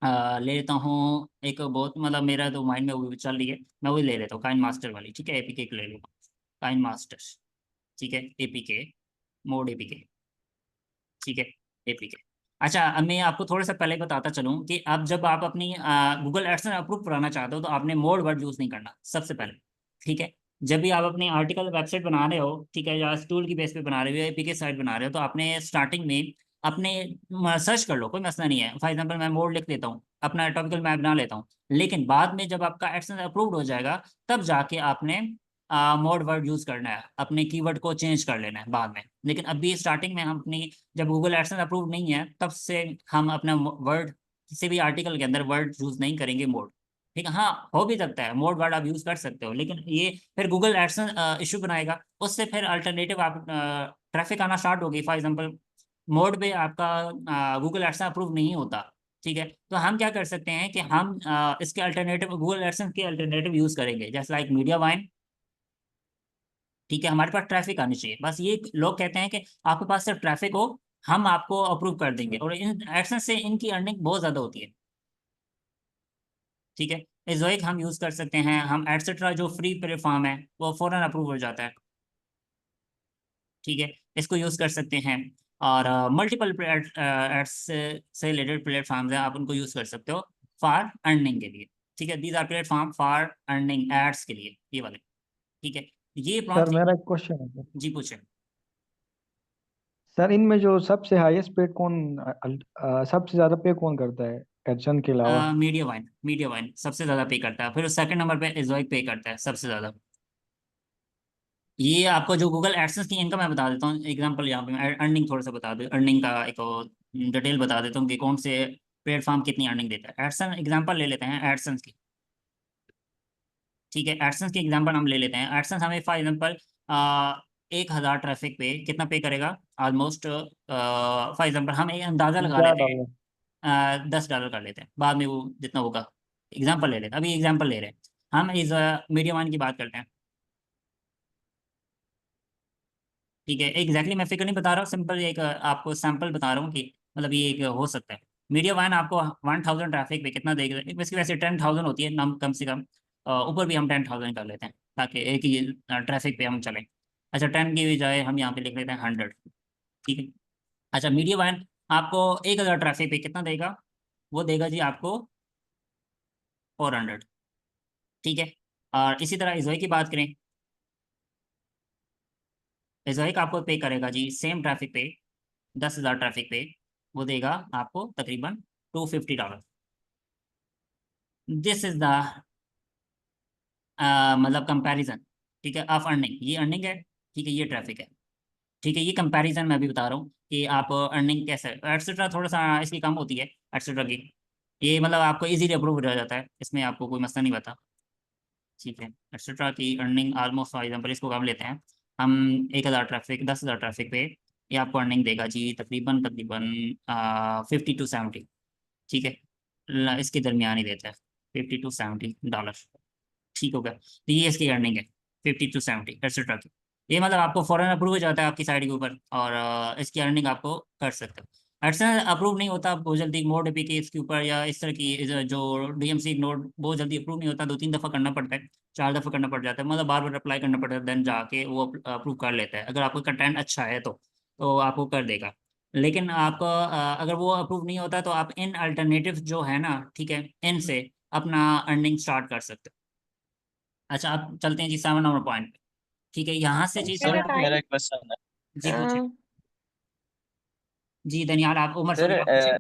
ले लेता हूँ एक बहुत, मतलब मेरा तो माइंड में वो चल रही है, मैं वही ले लेता हूँ, काइन मास्टर वाली। ठीक है, एपीके ले लूँगा, काइन मास्टर। ठीक है, एपीके, मोड एपीके। ठीक है, एपीके। अच्छा, अब मैं आपको थोड़ा सा पहले बताता चलूँ कि अब जब आप अपनी गूगल एडसेंस अप्रूव कराना चाहते हो तो आपने मोड वर्ड यूज़ नहीं करना सबसे पहले। ठीक है, जब भी आप अपनी आर्टिकल वेबसाइट बना रहे हो, ठीक है, या टूल की बेस पे बना रहे हो, एपीके साइट बना रहे हो, तो आपने स्टार्टिंग में अपने सर्च कर लो, कोई मसला नहीं है। फॉर एग्जांपल मैं मोड लिख देता हूँ, अपना टॉपिकल मैप बना लेता हूँ, लेकिन बाद में जब आपका एडसेंस अप्रूव्ड हो जाएगा तब जाके आपने मोड वर्ड यूज़ करना है, अपने कीवर्ड को चेंज कर लेना है बाद में। लेकिन अभी स्टार्टिंग में हम अपनी, जब गूगल एडसेंस अप्रूव नहीं है तब से हम अपना वर्ड, किसी भी आर्टिकल के अंदर वर्ड यूज़ नहीं करेंगे मोड। ठीक है, हाँ हो भी सकता है मोड वर्ड आप यूज़ कर सकते हो, लेकिन ये फिर गूगल एडसेंस इशू बनाएगा, उससे फिर अल्टरनेटिव आप ट्रैफिक आना स्टार्ट होगी। फॉर एग्जांपल मोड पे आपका गूगल एडसेंस अप्रूव नहीं होता। ठीक है, तो हम क्या कर सकते हैं कि हम इसके अल्टरनेटिव, गूगल एडसेंस के अल्टरनेटिव यूज़ करेंगे, जैसे लाइक मीडिया वाइन। ठीक है, हमारे पास ट्रैफिक आनी चाहिए, बस ये लोग कहते हैं कि आपके पास सिर्फ ट्रैफिक हो, हम आपको अप्रूव कर देंगे, और इन एडसेंस से इनकी अर्निंग बहुत ज़्यादा होती है। ठीक है, एजोइक हम यूज़ कर सकते हैं, हम एटसेट्रा जो फ्री प्लेटफॉर्म है वो फ़ौरन अप्रूव हो जाता है। ठीक है, इसको यूज़ कर सकते हैं। और मल्टीपल एड्स से रिलेटेड प्लेटफॉर्म्स हैं, आप उनको यूज़ कर सकते हो फॉर अर्निंग के लिए। ठीक है, these are platform for earning ads के लिए, ये वाले। ठीक है, ये सर प्रॉम्प्ट। मेरा एक क्वेश्चन है सर। जी पूछे। सर इनमें जो सबसे हाईएस्ट पेड कौन सबसे ज्यादा पे कौन करता है एडसन के अलावा? मीडिया वाइन सबसे ज़्यादा पे करता है, फिर सेकंड नंबर पे एजोइक पे करता है सबसे ज़्यादा। ये आपको जो गूगल एडसेंस की इनकम मैं बता देता हूँ एग्जांपल, यहाँ पे मैं अर्निंग थोड़ा सा बता दूँ, अर्निंग का एक डिटेल बता देता हूँ कि कौन से प्लेटफॉर्म कितनी अर्निंग देता है। एडसेंस एग्जांपल ले लेते हैं एडसेंस की। ठीक है, एडसेंस की एग्जांपल हम ले लेते हैं। एडसेंस हमें फॉर एग्जांपल 1,000 ट्रैफिक पे कितना पे करेगा, ऑलमोस्ट फॉर एग्जांपल हम एक अंदाज़ा लगा लेते हैं, $10। $10 कर लेते हैं, बाद में वो जितना होगा। एग्जाम्पल ले लेते हैं, अभी एग्जाम्पल ले रहे हैं, हम इस मीडिया वन की बात करते हैं। ठीक है, एग्जैक्टली मैं फिगर नहीं बता रहा हूँ, सिंपल एक आपको सैंपल बता रहा हूँ कि मतलब ये एक हो सकता है। मीडिया वन आपको 1000 ट्रैफिक पे कितना देगा, वैसे वैसे 10,000 होती है नम कम से कम, ऊपर भी हम 10,000 कर लेते हैं ताकि एक ही ट्रैफिक पे हम चलें। अच्छा 10 की बजाय हम यहाँ पे लिख लेते हैं 100। ठीक है। अच्छा मीडिया वन आपको 1000 ट्रैफिक पे कितना देगा, वो देगा जी आपको 400। ठीक है। और इसी तरह इजोई की बात करें, इजोई आपको पे करेगा जी सेम ट्रैफिक पे, 10,000 ट्रैफिक पे वो देगा आपको तकरीबन $250। दिस इज द मतलब कंपैरिजन, ठीक है, ऑफ अर्निंग। ये अर्निंग है, ठीक है, ये ट्रैफिक है। ठीक है, ये कंपैरिजन मैं भी बता रहा हूँ कि आप अर्निंग कैसे एटसेट्रा, थोड़ा सा इसकी कम होती है एटसेट्रा की। ये मतलब आपको इजीली अप्रूव हो जाता है, इसमें आपको कोई मसला नहीं बता। ठीक है, एटसेट्रा की अर्निंग ऑलमोस्ट फॉर एग्जाम्पल इसको काम लेते हैं हम, 1000 ट्रैफिक 10,000 ट्रैफिक पे ये आपको अर्निंग देगा जी तकरीबन तकरीबन 50 to 70। ठीक है, इसके दरमियान ही देता है, $50 to 70। ठीक हो गया, तो ये इसकी अर्निंग है 50 to 70 एटसेट्रा की। ये मतलब आपको फॉरन अप्रूव हो जाता है आपकी साइड के ऊपर, और इसकी अर्निंग आपको कर सकते हो। एडसेंस अप्रूव नहीं होता बहुत जल्दी, मोड एपी के इसके ऊपर या इस तरह की जो डीएमसी नोड बहुत जल्दी अप्रूव नहीं होता, 2-3 दफ़ा करना पड़ता है, 4 दफ़ा करना पड़ जाता है, मतलब बार बार अप्लाई करना पड़ता है, देन जाके वो अप्रूव कर लेता है। अगर आपका कंटेंट अच्छा है तो आपको कर देगा। लेकिन आपको अगर वो अप्रूव नहीं होता तो आप इन अल्टरनेटिव जो है ना, ठीक है, इनसे अपना अर्निंग स्टार्ट कर सकते हो। अच्छा आप चलते हैं जी 7 नंबर पॉइंट। ठीक है, यहाँ से जी एट सर अ मेरा टाइम। एक क्वेश्चन है। जी पूछे जी धन्यवाद, आप उमर सर सॉरी आप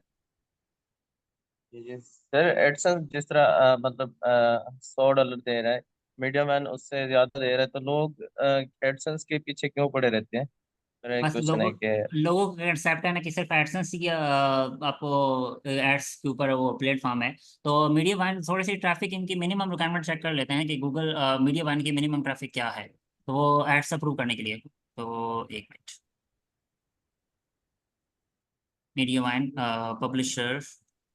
पूछे। सर एडसन जिस तरह मतलब $100 दे रहा है, मीडिया मैन उससे ज्यादा दे रहा है, तो लोग एडसेंस के पीछे क्यों पड़े रहते हैं? मेरा एक बस क्वेश्चन लोगों है कि लोगों का कंसेप्ट है ना कि सिर्फ एडसेंस ही आपको एड्स के ऊपर वो प्लेटफॉर्म है। तो मीडिया वन थोड़ी सी ट्रैफिक इनकी मिनिमम रिक्वायरमेंट चेक कर लेते हैं कि गूगल मीडिया वन की मिनिमम ट्रैफिक क्या है, तो वो एड्स अप्रूव करने के लिए। तो एक minute, media one publisher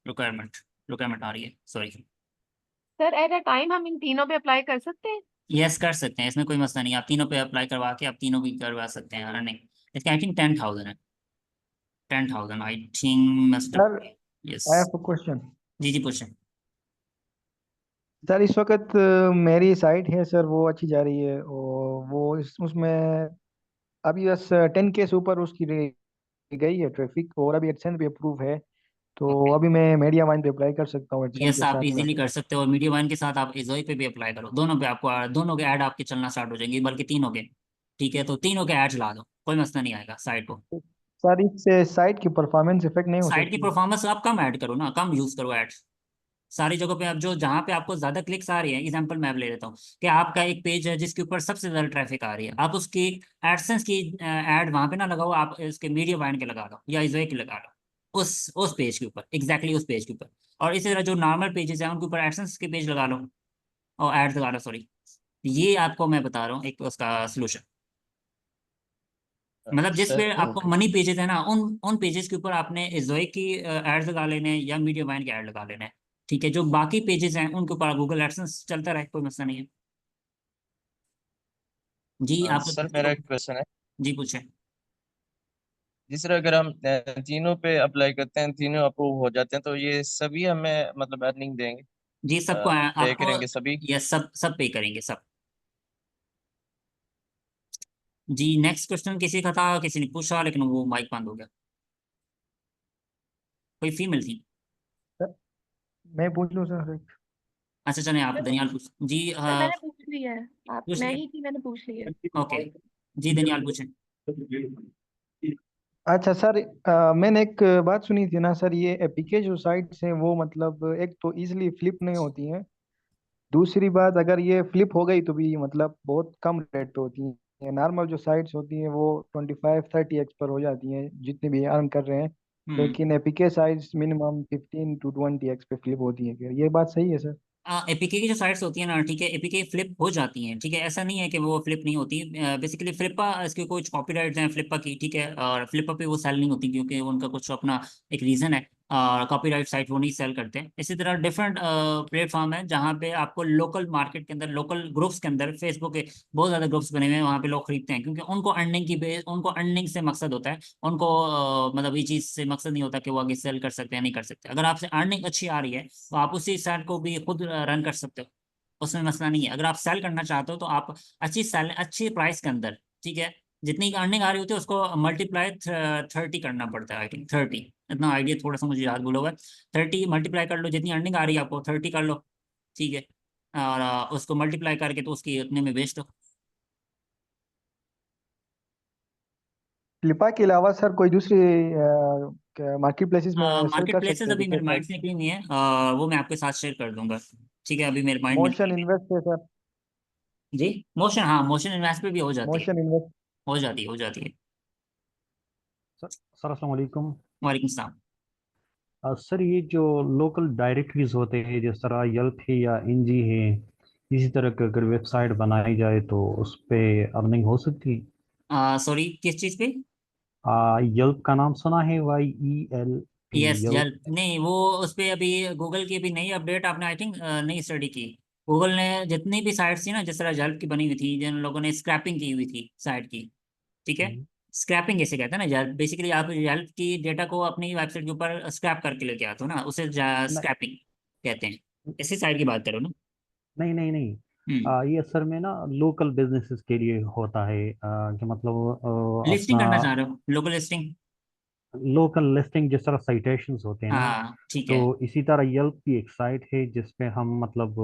requirement requirement आ रही है, sorry. Sir at a time हम इन तीनों पे अप्लाई कर सकते हैं? यस कर सकते हैं, इसमें कोई मसला नहीं है, आप तीनों पे अप्लाई करवा के आप तीनों भी करवा सकते हैं अर्निंग। इसका आई थिंक 10,000 है, 10,000 I think must sir yes. I have a question. जी जी पूछें। सर इस वक्त मेरी साइट है सर, वो अच्छी जा रही है, और वो उसमें अभी बस 10K से ऊपर उसकी रह गई है ट्रैफिक, और अभी एडसेंस भी अप्रूव है। तो ओके, अभी मैं मीडिया माइन पे अप्लाई कर सकता हूँ एडसेंस यस के आप साथ में? इजीली कर सकते हो, और मीडिया वन के साथ आप इजोई पे भी अप्लाई करो, दोनों पे आपको दोनों के ऐड आपके चलना स्टार्ट हो जाएंगे, बल्कि तीनों के। ठीक है, तो तीनों के ऐड ला दो, कोई मसला नहीं आएगा साइट को। सर इससे साइट की परफॉर्मेंस इफेक्ट नहीं हो साइट की सकती? परफॉर्मेंस आप कम ऐड करो ना, कम यूज करो एड्स सारी जगहों पे। आप जो जहाँ पे आपको ज्यादा क्लिक्स आ रही है, एग्जांपल मैं अब ले लेता हूँ कि आपका एक पेज है जिसके ऊपर सबसे ज्यादा ट्रैफिक आ रही है, आप उसकी एडसेंस की ऐड वहां पे ना लगाओ, आप इसके मीडिया बायन के लगा लो या इजोए के लगा लो, उस पेज के ऊपर, एग्जैक्टली उस पेज के ऊपर। और इसी तरह जो नॉर्मल पेजेस हैं उनके ऊपर एडसेंस के पेज लगा लो, और एड्स लगा लो, सॉरी। ये आपको मैं बता रहा हूँ एक उसका सोल्यूशन। मतलब जिस पे सर आपको मनी पेजेस है ना, उन उन पेजेस के ऊपर आपने इजोए की एड्स लगा लेने हैं या मीडिया बायन के ऐड लगा लेने हैं। ठीक है, जो बाकी पेजेस हैं उनके ऊपर गूगल एडसेंस चलता रहे, कोई मसला नहीं है। जी आपको सर मेरा एक क्वेश्चन है। जी पूछे। जिस तरह अगर हम तीनों पे अप्लाई करते हैं, तीनों अप्रूव हो जाते हैं, तो ये सभी हमें मतलब अर्निंग देंगे, जी सबको पे आपको, करेंगे सभी? ये सब सब पे करेंगे सब। जी नेक्स्ट क्वेश्चन किसी का था, किसी ने पूछा लेकिन वो माइक बंद हो गया, कोई फीमेल थी। सर मैं पूछ लूँ सर? अच्छा चले आप सर दनियाल पूछ जी मैंने पूछ लिया है। आप पूछ मैं लिया। ही थी, मैंने पूछ लिया है। ओके, जी दनियाल पूछे। अच्छा सर, मैंने एक बात सुनी थी ना सर, ये एपीके जो साइट्स हैं वो मतलब एक तो इजीली फ्लिप नहीं होती हैं, दूसरी बात अगर ये फ्लिप हो गई तो भी मतलब बहुत कम रेट पे होती हैं। नॉर्मल जो साइट्स होती हैं वो 25-30x पर हो जाती हैं जितने भी अर्न कर रहे हैं, हम्म। लेकिन APK sites minimum 15 to 20x पे फ्लिप होती हैं। क्या ये बात सही है सर? एपीके की जो साइट्स होती है ना, ठीक है, एपीके फ्लिप हो जाती हैं, ठीक है, ऐसा नहीं है कि वो फ्लिप नहीं होती। बेसिकली फ्लिपा इसके कुछ कॉपीराइट्स हैं फ्लिपा की, ठीक है, और फ्लिपा पे वो सेल नहीं होती क्योंकि उनका कुछ अपना एक रीज़न है। कॉपीराइट साइट वो नहीं सेल करते। इसी तरह डिफरेंट प्लेटफॉर्म है जहाँ पे आपको लोकल मार्केट के अंदर, लोकल ग्रुप्स के अंदर, फेसबुक के बहुत ज़्यादा ग्रुप्स बने हुए हैं, वहाँ पे लोग खरीदते हैं क्योंकि उनको अर्निंग की बेस, उनको अर्निंग से मकसद होता है। उनको मतलब ये चीज़ से मकसद नहीं होता कि वो आगे सेल कर सकते हैं नहीं कर सकते। अगर आपसे अर्निंग अच्छी आ रही है तो आप उसी साइट को भी खुद रन कर सकते हो, उसमें मसला नहीं है। अगर आप सेल करना चाहते हो तो आप अच्छी सेल, अच्छी प्राइस के अंदर, ठीक है, जितनी अर्निंग आ रही होती है उसको मल्टीप्लाई 30 करना पड़ता है, आई थिंक 30, इतना आइडिया थोड़ा सा मुझे याद भूला हुआ है। 30 मल्टीप्लाई कर लो, जितनी अर्निंग आ रही है आपको 30 कर लो, ठीक है, और उसको मल्टीप्लाई करके तो उसकी उतने में बेच दो। फ्लिपा के अलावा सर कोई दूसरी मार्केट प्लेसेस में सेल मार्केट कर प्लेसेस सकते हैं अभी मेरे जैसे माइंड से निकली नहीं है, वो मैं आपके साथ शेयर कर दूंगा, ठीक है, अभी मेरे माइंड में मोशन नहीं है। इन्वेस्ट है सर। जी, मोशन, हाँ, मोशन इन्वेस्ट पे भी हो जाती है, मोशन इन्वेस्ट। हो जाती है, हो जाती है। सर सर, अस्सलाम वालेकुम। वालेकुम सलाम। सर, ये जो लोकल डायरेक्टरीज होते हैं जिस तरह यल्प है या इंजी है, इसी तरह की अगर वेबसाइट बनाई जाए तो उस पे अर्निंग हो सकती है? सॉरी, किस चीज़ पे? यल्प का नाम सुना है? YELP, yes, Yelp. जल नहीं, वो उस पे अभी गूगल की अभी नई अपडेट आपने आई थिंक नहीं स्टडी की। गूगल ने जितनी भी साइट्स थी ना, जिस तरह जल्प की बनी हुई थी, जिन लोगों ने स्क्रैपिंग की हुई थी साइट की, ठीक है, स्क्रैपिंग कैसे कहते हैं ना, जल्प बेसिकली आप जल्प की डेटा को अपनी वेबसाइट के ऊपर स्क्रैप करके लेके आते हो ना, उसे न- स्क्रैपिंग कहते हैं। इसी साइट की बात करो ना। नहीं नहीं नहीं। हम्म। ये असल में ना लोकल बिजनेसेस के लिए होता है, कि मतलब लिस्टिंग अपना करना चाह रहे हो, लोकल लिस्टिंग? लोकल लिस्टिंग जिस तरह साइटेशंस होते हैं ना, हाँ, ठीक तो है, इसी तरह यल्प की एक साइट है जिसपे हम मतलब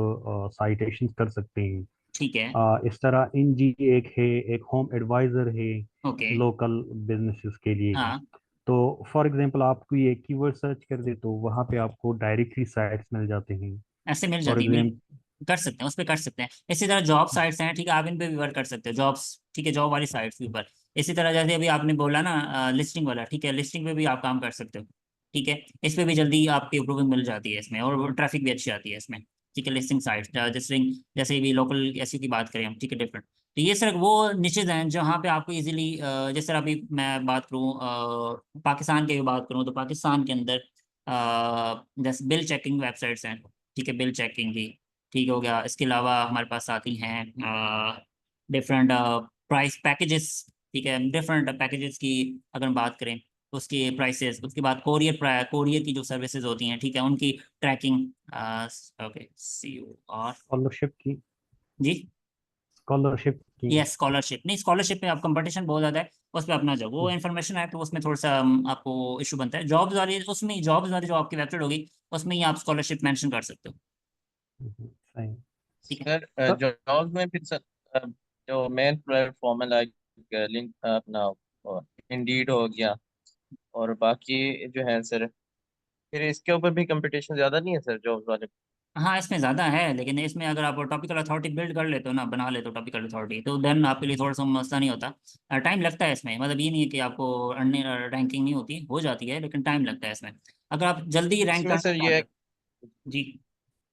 साइटेशंस कर सकते हैं। ठीक है, इस तरह इंजी एक है, एक होम एडवाइजर है ओके, लोकल बिजनेसेस के लिए। हाँ, तो फॉर एग्जांपल आप कोई एक कीवर्ड सर्च कर दे तो वहाँ पे आपको डायरेक्टली साइट्स मिल जाते हैं। ऐसे मिल फॉर जाती है, मिल एग्जांपल। कर सकते हैं, उस पर कर सकते हैं। इसी तरह जॉब साइट्स हैं, ठीक है, आप इन पे भी वर्क कर सकते हो, जॉब्स, ठीक है, जॉब वाली साइट्स के ऊपर। इसी तरह जैसे अभी आपने बोला ना लिस्टिंग वाला, ठीक है, लिस्टिंग पे भी आप काम कर सकते हो, ठीक है, इस पे भी जल्दी आपकी अप्रूवल मिल जाती है इसमें, और ट्रैफिक भी अच्छी आती है इसमें, ठीक है। लिस्टिंग साइट जैसे, जैसे भी लोकल ऐसी की बात करें हम, ठीक है, डिफरेंट। तो ये सर वो निचेज हैं जहाँ पे आपको इजीली, जिस तरह अभी मैं बात करूँ पाकिस्तान की भी बात करूँ, तो पाकिस्तान के अंदर जैसे बिल चेकिंग वेबसाइट्स हैं, ठीक है, बिल चेकिंग की, ठीक हो गया। इसके अलावा हमारे पास आती हैं डिफरेंट प्राइस पैकेजेस, ठीक है, डिफरेंट पैकेजेस की अगर हम बात करें तो उसकी प्राइसेस, उसके बाद कोरियर, कोरियर की जो सर्विसेज होती हैं, ठीक है, उनकी ट्रैकिंग, ओके, COR, स्कॉलरशिप की। जी, स्कॉलरशिप की। यस, स्कॉलरशिप नहीं, स्कॉलरशिप में आप कंपटीशन बहुत ज़्यादा है, उस पर अपना जाओ, वो इन्फॉर्मेशन है तो उसमें थोड़ा सा आपको इशू बनता है। जॉब्स वाली, उसमें जॉब्स वाली जो आपकी वेबसाइट होगी उसमें ही आप स्कॉलरशिप मेंशन कर सकते हो, सही। ठीक है। Sir sir. जॉब्स में फिर सर जो मेन प्लेटफॉर्म है लाइक लिंक अपना इंडीड हो गया और बाकी जो है सर, फिर इसके ऊपर भी कंपटीशन ज्यादा नहीं है सर जॉब्स वाले? हाँ, इसमें ज़्यादा है, लेकिन इसमें अगर आप टॉपिकल अथॉरिटी बिल्ड कर लेते हो ना, बना लेते हो टॉपिकल अथॉरिटी, तो देन आपके लिए थोड़ा सा मसला नहीं होता। टाइम लगता है इसमें, मतलब ये नहीं है कि आपको अर्निंग रैंकिंग नहीं होती, हो जाती है, लेकिन टाइम लगता है इसमें। अगर आप जल्दी रैंक इसमें करना सर ये चाहते हो, जी,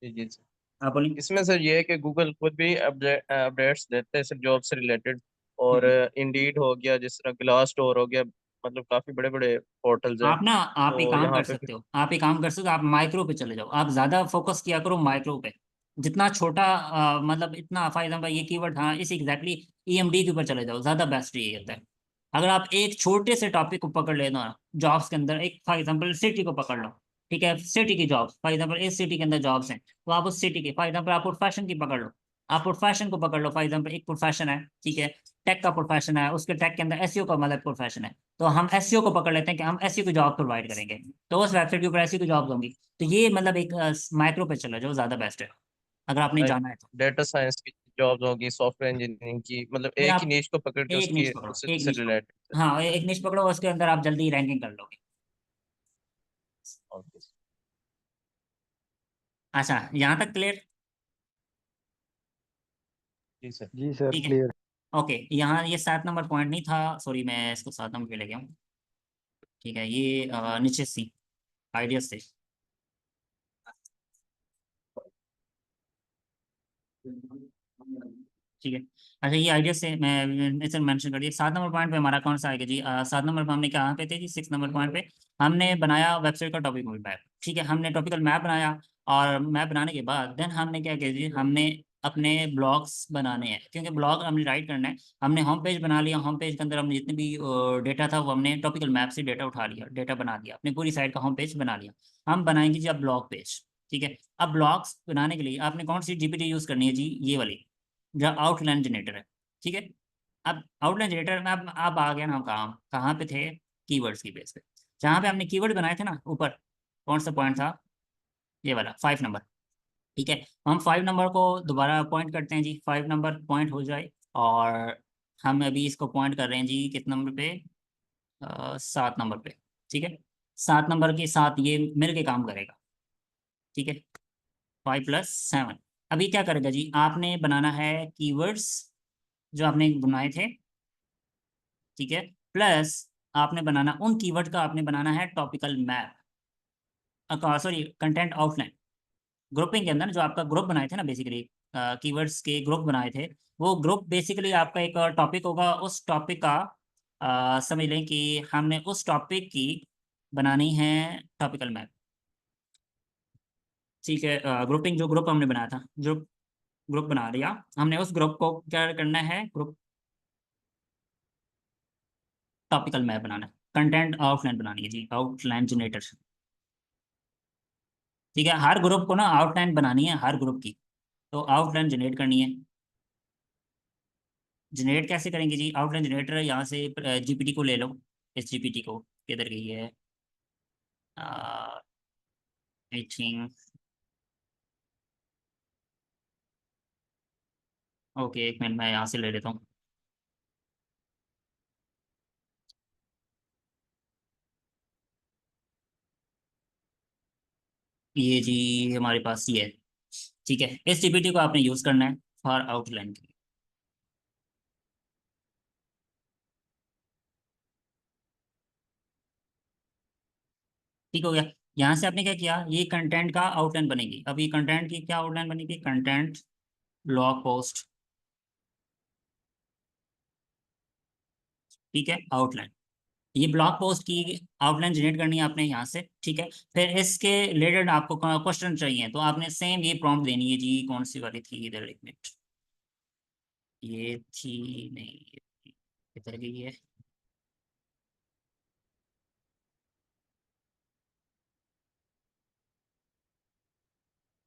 जी सर, आप बोलिए। इसमें सर ये है कि गूगल खुद भी अपडेट्स देते हैं सर जॉब से रिलेटेड, और हम्म। इंडीड हो गया, जिस तरह ग्लास स्टोर हो गया, मतलब काफी बड़े बड़े पोर्टल्स हैं। आप ना, आप एक तो काम यहाँ कर पे फिर सकते हो, आप एक काम कर सकते हो, आप माइक्रो पे चले जाओ, आप ज़्यादा फोकस किया करो माइक्रो पे। जितना छोटा मतलब इतना, फॉर एग्जाम्पल ये कीवर्ड था, इस एग्जैक्टली EMD के ऊपर चले जाओ, ज़्यादा बेस्ट ये होता है। अगर आप एक छोटे से टॉपिक को पकड़ लेना जॉब्स के अंदर, एक फॉर एग्जांपल सिटी को पकड़ लो, ठीक है, सिटी की जॉब्स, फॉर एग्जांपल इस सिटी के अंदर जॉब्स हैं, तो आप उस सिटी के, फॉर एग्जांपल आप प्रोफेशन की पकड़ लो, आप प्रोफेशन को पकड़ लो, फॉर एग्जांपल एक प्रोफेशन है, ठीक है, टेक का प्रोफेशन है, उसके टेक के अंदर SEO का मतलब प्रोफेशन है, तो हम SEO को पकड़ लेते हैं कि हम SEO की जॉब प्रोवाइड करेंगे, तो उस वेबसाइट के ऊपर SEO की जॉब होंगी। तो ये मतलब एक माइक्रो पे चलो जो ज़्यादा बेस्ट है, अगर आपने लाइक जाना है तो। डेटा साइंस की जॉब्स होगी, सॉफ्टवेयर इंजीनियरिंग की, मतलब फिर एक ही आप नीश को पकड़ के एक निश उसकी पकड़ो, उससे एक से निश पकड़ो, रिलेटेड। हाँ, एक निश पकड़ो, उसके अंदर आप जल्दी रैंकिंग कर लोगे। अच्छा, यहाँ तक क्लियर? जी सर। जी सर ठीक है, क्लियर। ओके, यहाँ ये 7 नंबर पॉइंट नहीं था, सॉरी, मैं इसको 7 नंबर पे ले गया हूँ, ठीक है, ये नीचे सी आइडियाज थे। ठीक है। अच्छा, ये आइडिया से मैं इसे मेंशन कर दिया। 7 नंबर पॉइंट पे हमारा कौन सा आएगा जी? 7 नंबर पे हमने कहाँ पे थे जी? 6 नंबर पॉइंट पे हमने बनाया वेबसाइट का टॉपिकल मैप। ठीक है, हमने टॉपिकल मैप बनाया, और मैप बनाने के बाद देन हमने क्या किया जी? हमने अपने ब्लॉग्स बनाने हैं, क्योंकि ब्लॉग हमने राइट करना है। हमने होम पेज बना लिया, होम पेज के अंदर हमने जितने भी डेटा था वो हमने टॉपिकल मैप से डेटा उठा लिया, डेटा बना दिया, अपनी पूरी साइट का होम पेज बना लिया। हम बनाएंगे जी अब ब्लॉग पेज। ठीक है, अब ब्लॉग्स बनाने के लिए आपने कौन सी जीपीटी यूज करनी है जी? ये वाली, जो आउटलाइन जनरेटर है। ठीक है, अब आउटलाइन जनरेटर में अब आ गया ना, हम कहाँ कहाँ पे थे? कीवर्ड्स की बेस पे, जहाँ पे हमने कीवर्ड बनाए थे ना ऊपर। कौन सा पॉइंट था? ये वाला 5 नंबर। ठीक है, हम 5 नंबर को दोबारा पॉइंट करते हैं जी। 5 नंबर पॉइंट हो जाए, और हम अभी इसको पॉइंट कर रहे हैं जी कितने नंबर पे? 7 नंबर पे। ठीक है, 7 नंबर के साथ ये मिल के काम करेगा। ठीक है, 5 + 7। अभी क्या करेगा जी? आपने बनाना है कीवर्ड्स जो आपने बनाए थे। ठीक है, प्लस आपने बनाना उन कीवर्ड का, आपने बनाना है topical map, sorry content outline. Grouping के अंदर जो आपका ग्रुप बनाए थे ना, बेसिकली कीवर्ड्स के ग्रुप बनाए थे, वो ग्रुप बेसिकली आपका एक टॉपिक होगा। उस टॉपिक का समझ लें कि हमने उस टॉपिक की बनानी है टॉपिकल मैप। ठीक है, ग्रुपिंग जो ग्रुप हमने बनाया था, जो ग्रुप बना लिया हमने, उस ग्रुप को क्या करना है? ग्रुप टॉपिकल मैप बनाना है, कंटेंट आउटलाइन बनानी है जी, आउटलाइन जनरेटर। ठीक है, हर ग्रुप को ना आउटलाइन बनानी है, हर ग्रुप की, तो आउटलाइन जनरेट करनी है। जनरेट कैसे करेंगे जी? आउटलाइन जनरेटर यहाँ से जीपीटी को ले लो। इस जीपीटी को किधर गई है? आई थिंक, ओके, एक मिनट मैं यहाँ से ले लेता हूँ। ये जी हमारे पास ये है। ठीक है, इस जीपीटी को आपने यूज़ करना है फॉर आउटलाइन के लिए। ठीक हो गया। यहाँ से आपने क्या किया? ये कंटेंट का आउटलाइन बनेगी। अब ये कंटेंट की क्या आउटलाइन बनेगी? Content blog post. ठीक है, आउटलाइन, ये ब्लॉग पोस्ट की आउटलाइन जनरेट करनी है आपने यहाँ से। ठीक है, फिर इसके रिलेटेड आपको क्वेश्चन चाहिए, तो आपने सेम ये प्रॉम्प्ट देनी है जी। कौन सी वाली थी? इधर एक मिनट, ये थी नहीं, ये थी, इधर गई है।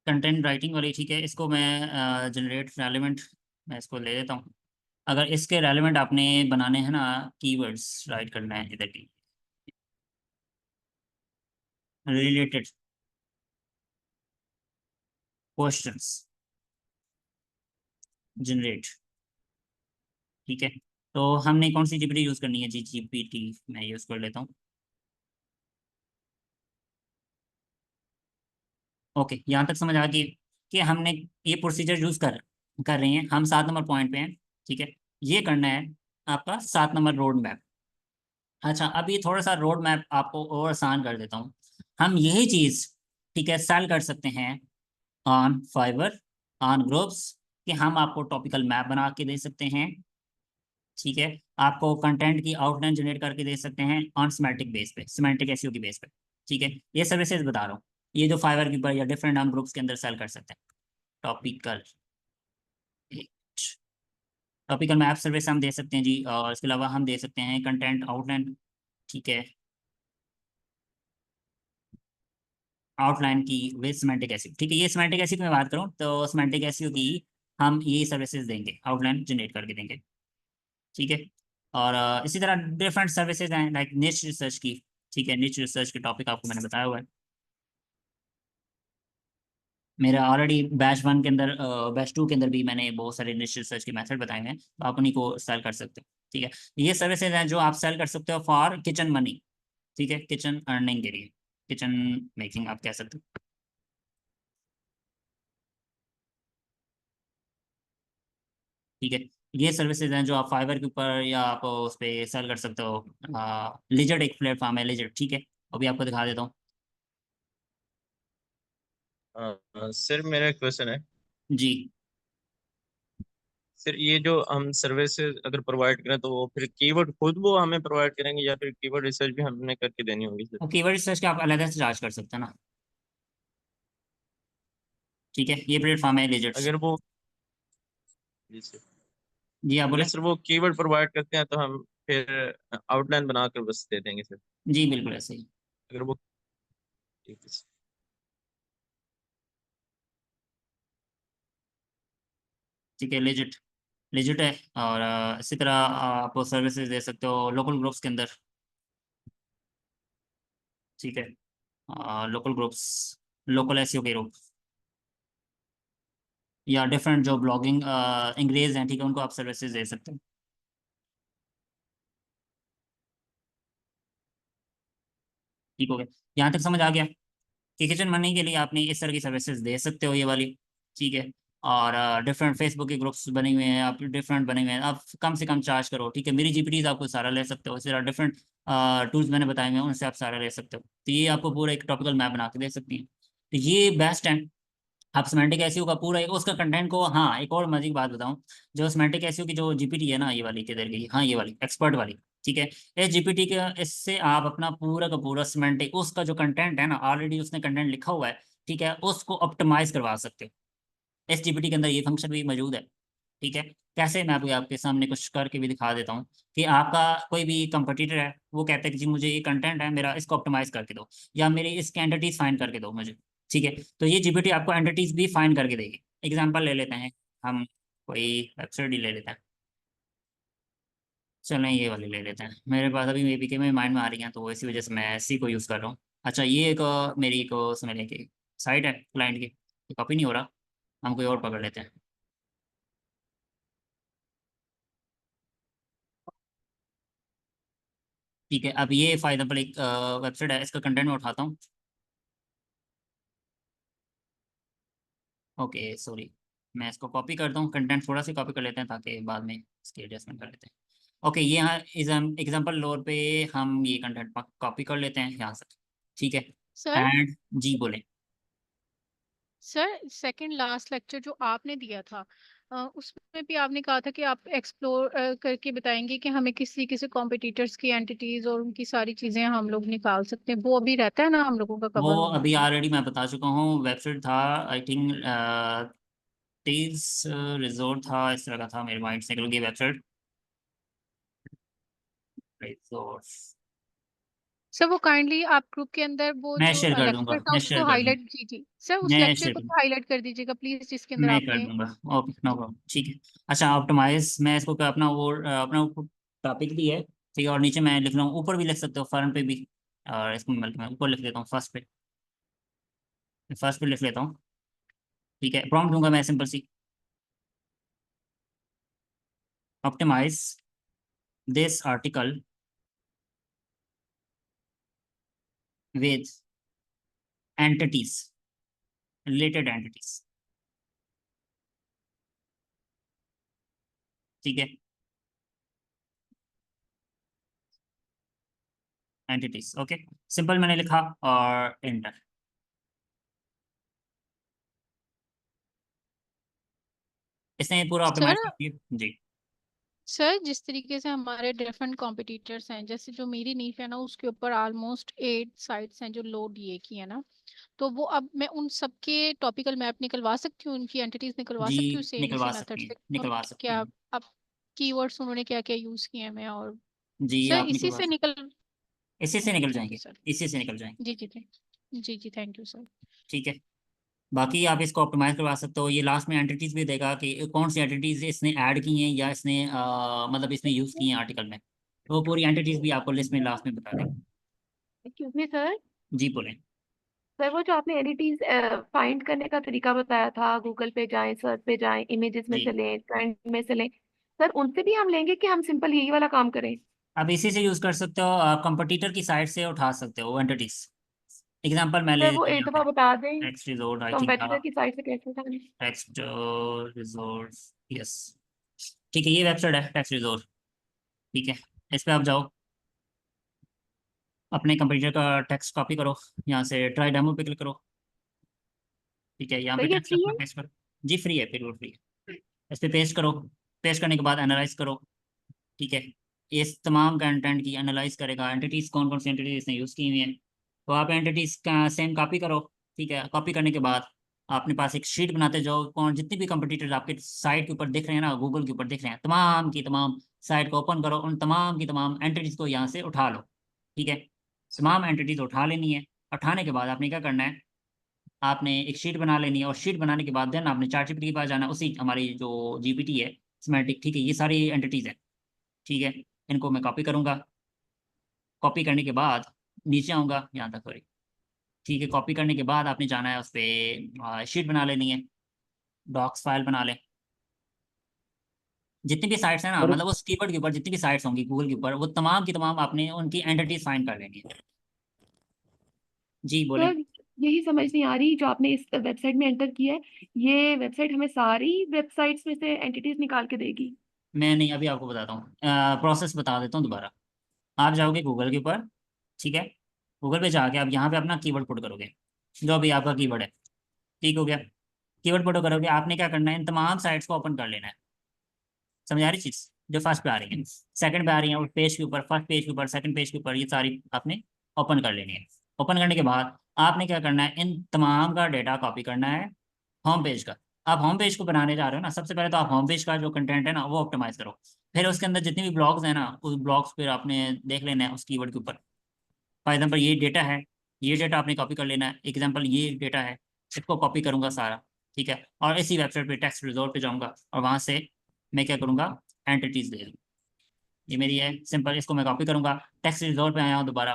कंटेंट राइटिंग वाली। ठीक है, इसको मैं जनरेट रेलिवेंट, मैं इसको ले लेता हूँ। अगर इसके रेलिवेंट आपने बनाने हैं ना, कीवर्ड्स राइट करना है इधर की, रिलेटेड क्वेश्चंस जनरेट। ठीक है, तो हमने कौन सी जीपीटी यूज़ करनी है जी? जीपीटी मैं यूज़ कर लेता हूँ। ओके, यहाँ तक समझ आ गई कि हमने ये प्रोसीजर यूज़ कर रहे हैं। हम 7 नंबर पॉइंट पे हैं। ठीक है, ये करना है आपका 7 नंबर रोड मैप। अच्छा, अब ये थोड़ा सा रोड मैप आपको और आसान कर देता हूँ। हम यही चीज़, ठीक है, सेल कर सकते हैं ऑन फाइवर, ऑन ग्रुप्स, कि हम आपको टॉपिकल मैप बना के दे सकते हैं। ठीक है, आपको कंटेंट की आउटलाइन जनरेट करके दे सकते हैं ऑन सिमेंटिक बेस पे, सिमेंटिक एसईओ की बेस पे। ठीक है, ये सर्विसेज बता रहा हूँ, ये जो फाइवर के ऊपर या डिफरेंट हम ग्रुप्स के अंदर सेल कर सकते हैं। टॉपिकल टॉपिकल मैप सर्विस हम दे सकते हैं जी, और इसके अलावा हम दे सकते हैं कंटेंट आउटलाइन। ठीक है, आउटलाइन की विद सिमेंटिक एसईओ। ठीक है, ये सिमेंटिक एसईओ की मैं बात करूँ तो सिमेंटिक एसईओ की हम ये सर्विसेज देंगे, आउटलाइन जनरेट करके देंगे। ठीक है, और इसी तरह डिफरेंट सर्विसेज हैं लाइक निच रिसर्च की। ठीक है, निच रिसर्च के टॉपिक आपको मैंने बताया हुआ है। मेरा ऑलरेडी बैच 1 के अंदर, बैच 2 के अंदर भी मैंने बहुत सारे निच रिसर्च के मेथड बताए हैं, तो आप उन्हीं को सेल कर सकते हो। ठीक है, ये सर्विसेज हैं जो आप सेल कर सकते हो फॉर किचन मनी। ठीक है, किचन अर्निंग के लिए, किचन मेकिंग आप कह सकते हो। ठीक है, ये सर्विसेज हैं जो आप फाइवर के ऊपर या आप उस पर सेल कर सकते हो। लिजर्ड एक प्लेटफॉर्म है, लिजर्ड। ठीक है, अभी आपको दिखा देता हूँ। सर मेरा क्वेश्चन है, जी, फिर ये जो हम सर्विसेज अगर प्रोवाइड करें तो वो फिर कीवर्ड खुद वो हमें प्रोवाइड करेंगे या फिर कीवर्ड रिसर्च भी हमने करके देनी होगी सर? और कीवर्ड रिसर्च के आप अलग से चार्ज कर सकते हैं ना। ठीक है, ये प्लेटफॉर्म है लेजर्स। अगर वो जी सर, जी आप अगर बोले। सर वो कीवर्ड प्रोवाइड करते हैं तो हम फिर आउटलाइन बनाकर बस दे देंगे सर, जी बिल्कुल ऐसे ही। अगर वो ठीक है सर। ठीक है, लेजिट लेजिट है। और इसी तरह आप सर्विसेज दे सकते हो लोकल ग्रुप्स के अंदर। ठीक है, लोकल ग्रुप्स, लोकल एसईओ के ग्रुप, या डिफरेंट जो ब्लॉगिंग इंग्रेज हैं, ठीक है, उनको आप सर्विसेज दे सकते हो। ठीक हो गया, यहाँ तक समझ आ गया कि किचन मनी के लिए आपने इस तरह की सर्विसेज दे सकते हो, ये वाली। ठीक है, और डिफरेंट फेसबुक के ग्रुप्स बने हुए हैं, आप डिफरेंट बने हुए हैं, आप कम से कम चार्ज करो। ठीक है, मेरी जीपीटीज आपको सारा ले सकते हो, इस तरह डिफरेंट टूल्स मैंने बताए हुए हैं, उनसे आप सारा ले सकते हो। तो ये आपको पूरा एक टॉपिकल मैप बना के दे सकती हैं। तो ये बेस्ट है। आप सिमेंटिक एसईओ का पूरा उसका कंटेंट को, हाँ एक और मजे की बात बताऊं, जो सिमेंटिक एसईओ की जो जीपीटी है ना, ये वाली किधर गई, हाँ ये वाली एक्सपर्ट वाली। ठीक है, इस जीपीटी के इससे आप अपना पूरा का पूरा सिमेंटिक उसका जो कंटेंट है ना, ऑलरेडी उसने कंटेंट लिखा हुआ है, ठीक है, उसको ऑप्टिमाइज करवा सकते हो। इस जीपीटी के अंदर ये फंक्शन भी मौजूद है। ठीक है, कैसे, मैं अभी आपके सामने कुछ करके भी दिखा देता हूँ कि आपका कोई भी कंपटीटर है, वो कहता है कि जी मुझे ये कंटेंट है मेरा, इसको ऑप्टिमाइज करके दो, या मेरी इसके एंटिटीज फाइंड करके दो मुझे। ठीक है, तो ये जीपीटी आपको एंटिटीज भी फाइंड करके देगी। एग्जांपल ले लेते हैं हम, कोई वेबसाइट ही ले लेते हैं। चलें ये वाली ले लेते हैं, मेरे पास अभी एपीके में माइंड में आ रही हैं, तो इसी वजह से मैं इसी को यूज़ कर रहा हूँ। अच्छा, ये एक मेरी एक समझ लें कि साइट है क्लाइंट की, कॉपी नहीं हो रहा, हम कोई और पकड़ लेते हैं। ठीक है, अब ये फॉर एग्जाम्पल एक वेबसाइट है, इसका कंटेंट मैं उठाता हूँ। ओके सॉरी, मैं इसको कॉपी करता हूँ, कंटेंट थोड़ा सा कॉपी कर लेते हैं ताकि बाद में इसकी एडजस्टमेंट कर लेते हैं। ओके, ये यहाँ एग्जाम्पल लोअर पे हम ये कंटेंट कॉपी कर लेते हैं यहाँ से। ठीक है, सर एंड जी बोले। सर सेकंड लास्ट लेक्चर जो आपने दिया था उसमें भी आपने कहा था कि आप एक्सप्लोर करके बताएंगे कि हमें किसी किसी कॉम्पिटिटर्स की एंटिटीज और उनकी सारी चीजें हम लोग निकाल सकते हैं। वो अभी रहता है ना हम लोगों का वो कवर होना अभी अभी? ऑलरेडी मैं बता चुका हूँ, वेबसाइट था आई थिंक तीज रिजोर्ट था, इस तरह का था, मेरे माइंड से निकल गई वेबसाइट। रिजोर्ट, सर वो काइंडली आप ग्रुप के अंदर वो मैं जो शेयर कर दूंगा, लेक्चर था मैं शेयर उसको कर दूंगा, हाईलाइट कीजिए। सर उस मैं लेक्चर शेयर को कर, हाईलाइट कर दीजिएगा प्लीज जिसके अंदर मैं कर आपने। दूंगा। ओके नो प्रॉब्लम, ठीक है। अच्छा, ऑप्टिमाइज, मैं इसको क्या अपना वो अपना टॉपिक भी है, ठीक है, और नीचे मैं लिख रहा हूँ, ऊपर भी लिख सकते हो फ्रंट पे भी, और इसको बल्कि मैं ऊपर लिख लेता हूँ, फर्स्ट पे लिख लेता हूँ। ठीक है, प्रॉम्प्ट दूंगा मैं सिंपल सी, optimise this article with entities, related entities. ठीक है, एंटिटीज, ओके, सिंपल मैंने लिखा और एंटर। इसने पूरा सर ऑप्टिमाइज कर दिया जी। सर जिस तरीके से हमारे डिफरेंट कॉम्पिटिटर्स हैं, जैसे जो मेरी नीफ है ना उसके ऊपर ऑलमोस्ट 8 साइट्स हैं जो लो डीए की है ना, तो वो अब मैं उन सबके टॉपिकल मैप निकलवा सकती हूँ, उनकी एंटिटीज निकलवा जी सकती हूँ सेम इसी निकलवा मेथड सकती हैं, से? निकलवा उनके सकती क्या हैं। अब कीवर्ड्स उन्होंने क्या क्या यूज किए हैं मैं और जी सर आप इसी निकलवा से सकते, निकल। इसी से ओके निकल थैंक यू जाएंगे, सर। इसी से निकल जाएंगे। जी जी जी जी थैंक यू सर। ठीक है, बाकी आप इसको ऑप्टिमाइज करवा सकते हो। ये लास्ट में एंटिटीज भी देगा कि कौन सी एंटिटीज इसने ऐड की हैं, या इसने मतलब इसमें यूज की हैं आर्टिकल में, तो वो पूरी एंटिटीज भी आपको लिस्ट में लास्ट में बता देगा। Excuse me sir. जी बोलें। सर वो जो आपने एडिटीज फाइंड करने का तरीका बताया था, गूगल पे जाएं, सर्च पे जाएं, इमेजेस में जी, से लें, ट्रेंड में से लें, सर उनसे भी हम लेंगे कि हम सिंपल यही वाला काम करें? आप इसी से यूज कर सकते हो, आप कंपटीटर की साइट से उठा सकते हो एंटिटीज। एग्जांपल मैं ले सर वो लेता हूँ एक यहाँ पे, दफा बता दें, टेक्स्ट रिजोर्ट आई थिंक था, कंपेटिटर की साइट से कैसे उठाने? Text resort, yes. ठीक है, ये वेबसाइट है टेक्स्ट रिजोर्ट। ठीक है, इस पे आप जाओ, अपने कंप्यूटर का टेक्स्ट कॉपी करो, यहाँ से ट्राई डेमो पे क्लिक करो। ठीक है, यहाँ सर पे ये टेक्स्ट फ्री अपना है? पेस्ट करो। जी फ्री है, बिल्कुल फ्री है। इस पे पेस्ट करो। पेश करने के बाद एनालाइज करो, ठीक है। इस तमाम कंटेंट की एनालाइज करेगा, एंटिटीज कौन कौन सी एंटिटीज इसने यूज़ की हुई हैं, तो आप एंटिटीज का सेम कॉपी करो, ठीक है। कॉपी करने के बाद अपने पास एक शीट बनाते जाओ, कौन जितने भी कंपटीटर्स आपके साइट के ऊपर दिख रहे हैं ना, गूगल के ऊपर दिख रहे हैं, तमाम की तमाम साइट को ओपन करो, उन तमाम की तमाम एंटिटीज को यहाँ से उठा लो, ठीक है। तमाम एंटिटीज उठा लेनी है। उठाने के बाद आपने क्या करना है, आपने एक शीट बना लेनी है, और शीट बनाने के बाद देन आपने चैट जीपीटी के पास जाना है, उसी हमारी जो जीपीटी है सिमेंटिक, ठीक है। ये सारी एंटिटीज है, ठीक है। इनको मैं कॉपी करूंगा। कॉपी करने के बाद नीचे आऊंगा यहाँ तक, सॉरी, ठीक है। कॉपी करने के बाद आपने जाना है उस पर, शीट बना लेनी है, डॉक्स फाइल बना लें। जितनी भी साइट्स हैं ना, सर मतलब उस कीवर्ड के ऊपर जितनी भी साइट्स होंगी गूगल के ऊपर, वो तमाम की तमाम आपने उनकी एंटिटीज फाइंड कर लेनी है। जी बोलें। सर यही समझ नहीं आ रही, जो आपने इस वेबसाइट में एंटर किया है, ये वेबसाइट हमें सारी वेबसाइट्स में से एंटिटीज निकाल के देगी? मैं नहीं, अभी आपको बताता हूँ, प्रोसेस बता देता हूँ दोबारा। आप जाओगे गूगल के ऊपर, ठीक है। गूगल पे जाके आप यहाँ पे अपना कीवर्ड पुट करोगे, जो भी आपका कीवर्ड है, ठीक हो गया। कीवर्ड पुट करोगे, आपने क्या करना है, इन तमाम साइट्स को ओपन कर लेना है। समझ आ रही चीज, जो फर्स्ट पे आ रही है, सेकंड पे आ रही है, उस पेज के ऊपर, फर्स्ट पेज के ऊपर, सेकंड पेज के ऊपर, ये सारी आपने ओपन कर लेनी है। ओपन करने के बाद आपने क्या करना है, इन तमाम का डेटा कॉपी करना है होम पेज का। आप होम पेज को बनाने जा रहे हो ना, सबसे पहले तो आप होम पेज का जो कंटेंट है ना वो ऑप्टिमाइज करो। फिर उसके अंदर जितने भी ब्लॉग्स हैं ना, उस ब्लॉग्स पर आपने देख लेना है उस कीवर्ड के ऊपर। फॉर एग्जाम्पल ये डेटा है, ये डेटा आपने कॉपी कर लेना है। एग्जाम्पल ये डेटा है, इसको कॉपी करूंगा सारा, ठीक है। और इसी वेबसाइट पे टेक्स्ट रिजॉर्ट पे जाऊंगा, और वहां से मैं क्या करूंगा, एंटिटीज दे दूँ। ये मेरी है सिंपल, इसको मैं कॉपी करूंगा, टेक्स्ट रिजॉर्ट पे आया हूँ दोबारा।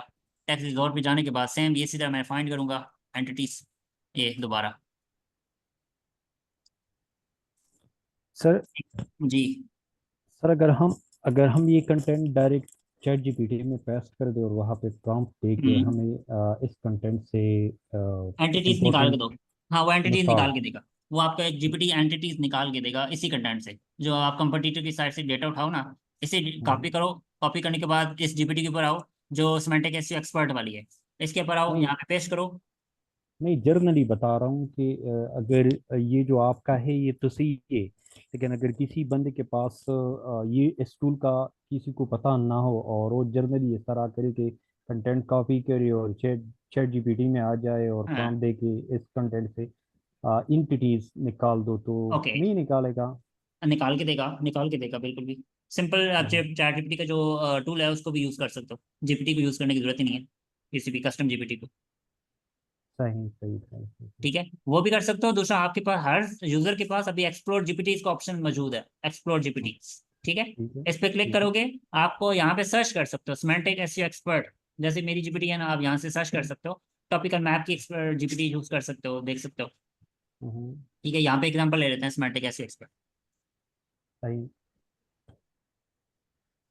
टेक्स्ट रिजॉर्ट पे जाने के बाद सेम ये सीधा मैं फाइंड करूंगा एंटिटीज, ये दोबारा। सर जी। सर अगर हम ये कंटेंट डायरेक्ट चैट जीपीटी में पेस्ट कर दे और वहाँ पे प्रॉम्प्ट दे के हमें इस कंटेंट से एंटिटीज निकाल के इम्पोर्टेंट दो। हाँ, वो एंटिटीज निकाल। निकाल के देगा। वो आपका एक जीपीटी एंटिटीज निकाल के देगा इसी कंटेंट से, जो आप कंपटीटर की साइट से डेटा उठाओ ना, इसे हम्म, कॉपी करो। कॉपी करने के बाद इस जीपीटी के ऊपर आओ, जो सिमेंटिक एसईओ एक्सपर्ट वाली है, इसके ऊपर आओ, नहीं यहाँ पे पेस्ट करो। नहीं, जर्नली बता रहा हूँ कि अगर ये जो आपका है ये तो सही है, लेकिन अगर किसी बंदे के पास ये इस टूल का किसी को पता ना हो और वो जर्नली इस तरह करे कि कंटेंट कॉपी करे और चैट चैट जीपीटी में आ जाए और हाँ, प्रॉम्प्ट दे के इस कंटेंट से इंटिटीज निकाल दो, तो ओके। नहीं निकालेगा? निकाल के देगा, निकाल के देगा, बिल्कुल भी सिंपल। आप हम्म, चैट जीपीटी का जो टूल है उसको भी यूज़ कर सकते हो, जीपीटी को यूज़ करने की जरूरत ही नहीं है, किसी भी कस्टम जीपीटी को, सही सही सही सही। ठीक है। वो भी कर सकते हो। दूसरा, आपके पास हर यूजर के पास अभी एक्सप्लोर जीपीटी का ऑप्शन मौजूद है, एक्सप्लोर हम्म, जीपीटी, ठीक है। ठीक है इस पे क्लिक ठीक है। करोगे, आपको यहाँ पे सर्च कर सकते हो सिमेंटिक एसईओ एक्सपर्ट, जैसे मेरी जीपीटी है ना, आप यहाँ से सर्च कर सकते हो। टॉपिकल मैप की एक्सपर्ट जीपीटी यूज कर सकते हो, देख सकते हो, हम्म, ठीक है। यहाँ पे एग्जांपल ले लेते हैं सिमेंटिक एसईओ एक्सपर्ट। सही।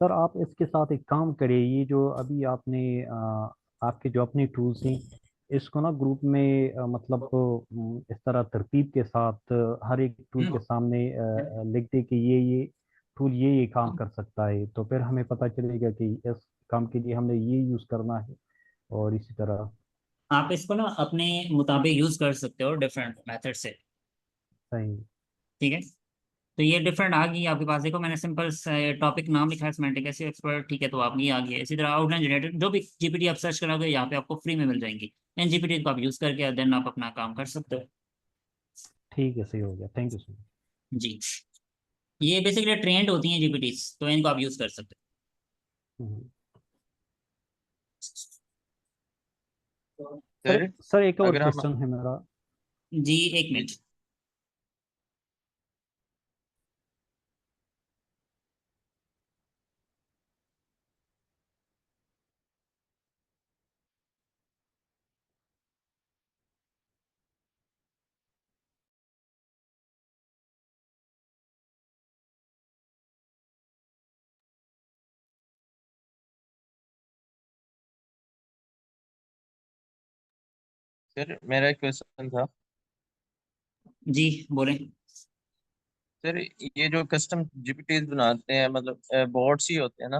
सर आप इसके साथ एक काम करिए, ये जो अभी आपने आपके जो अपने टूल्स हैं इसको ना ग्रुप में मतलब इस तरह तरतीब के साथ हर एक टूल के सामने लिख दे कि ये टूल ये काम कर सकता है, तो फिर हमें पता चलेगा कि इस काम के लिए हमने ये यूज़ करना है। और इसी तरह आप इसको ना अपने मुताबिक यूज कर सकते हो डिफरेंट मेथड से, सही। ठीक है। तो ये डिफरेंट आ गई आपके पास, देखो मैंने सिंपल टॉपिक नाम लिखा है सिमेंटिक एसईओ एक्सपर्ट, ठीक है। तो आप ये आ गई है। इसी तरह आउटलाइन जनरेटर, जो भी जीपीटी आप सर्च करोगे यहाँ पे आपको फ्री में मिल जाएंगी। इन जीपीटी को आप यूज करके देन आप अपना काम कर सकते हो। ठीक है, सही हो गया, थैंक यू सर। जी। ये बेसिकली ट्रेंड होती हैं जीपीटी, तो इनको आप यूज कर सकते हो। सर सर सर एक और अगर हम क्वेश्चन है मेरा। जी, एक जी मिनट। सर मेरा एक क्वेश्चन था। जी बोलें। सर ये जो कस्टम जीपीटीज बनाते हैं, मतलब बोर्ड्स ही होते हैं ना,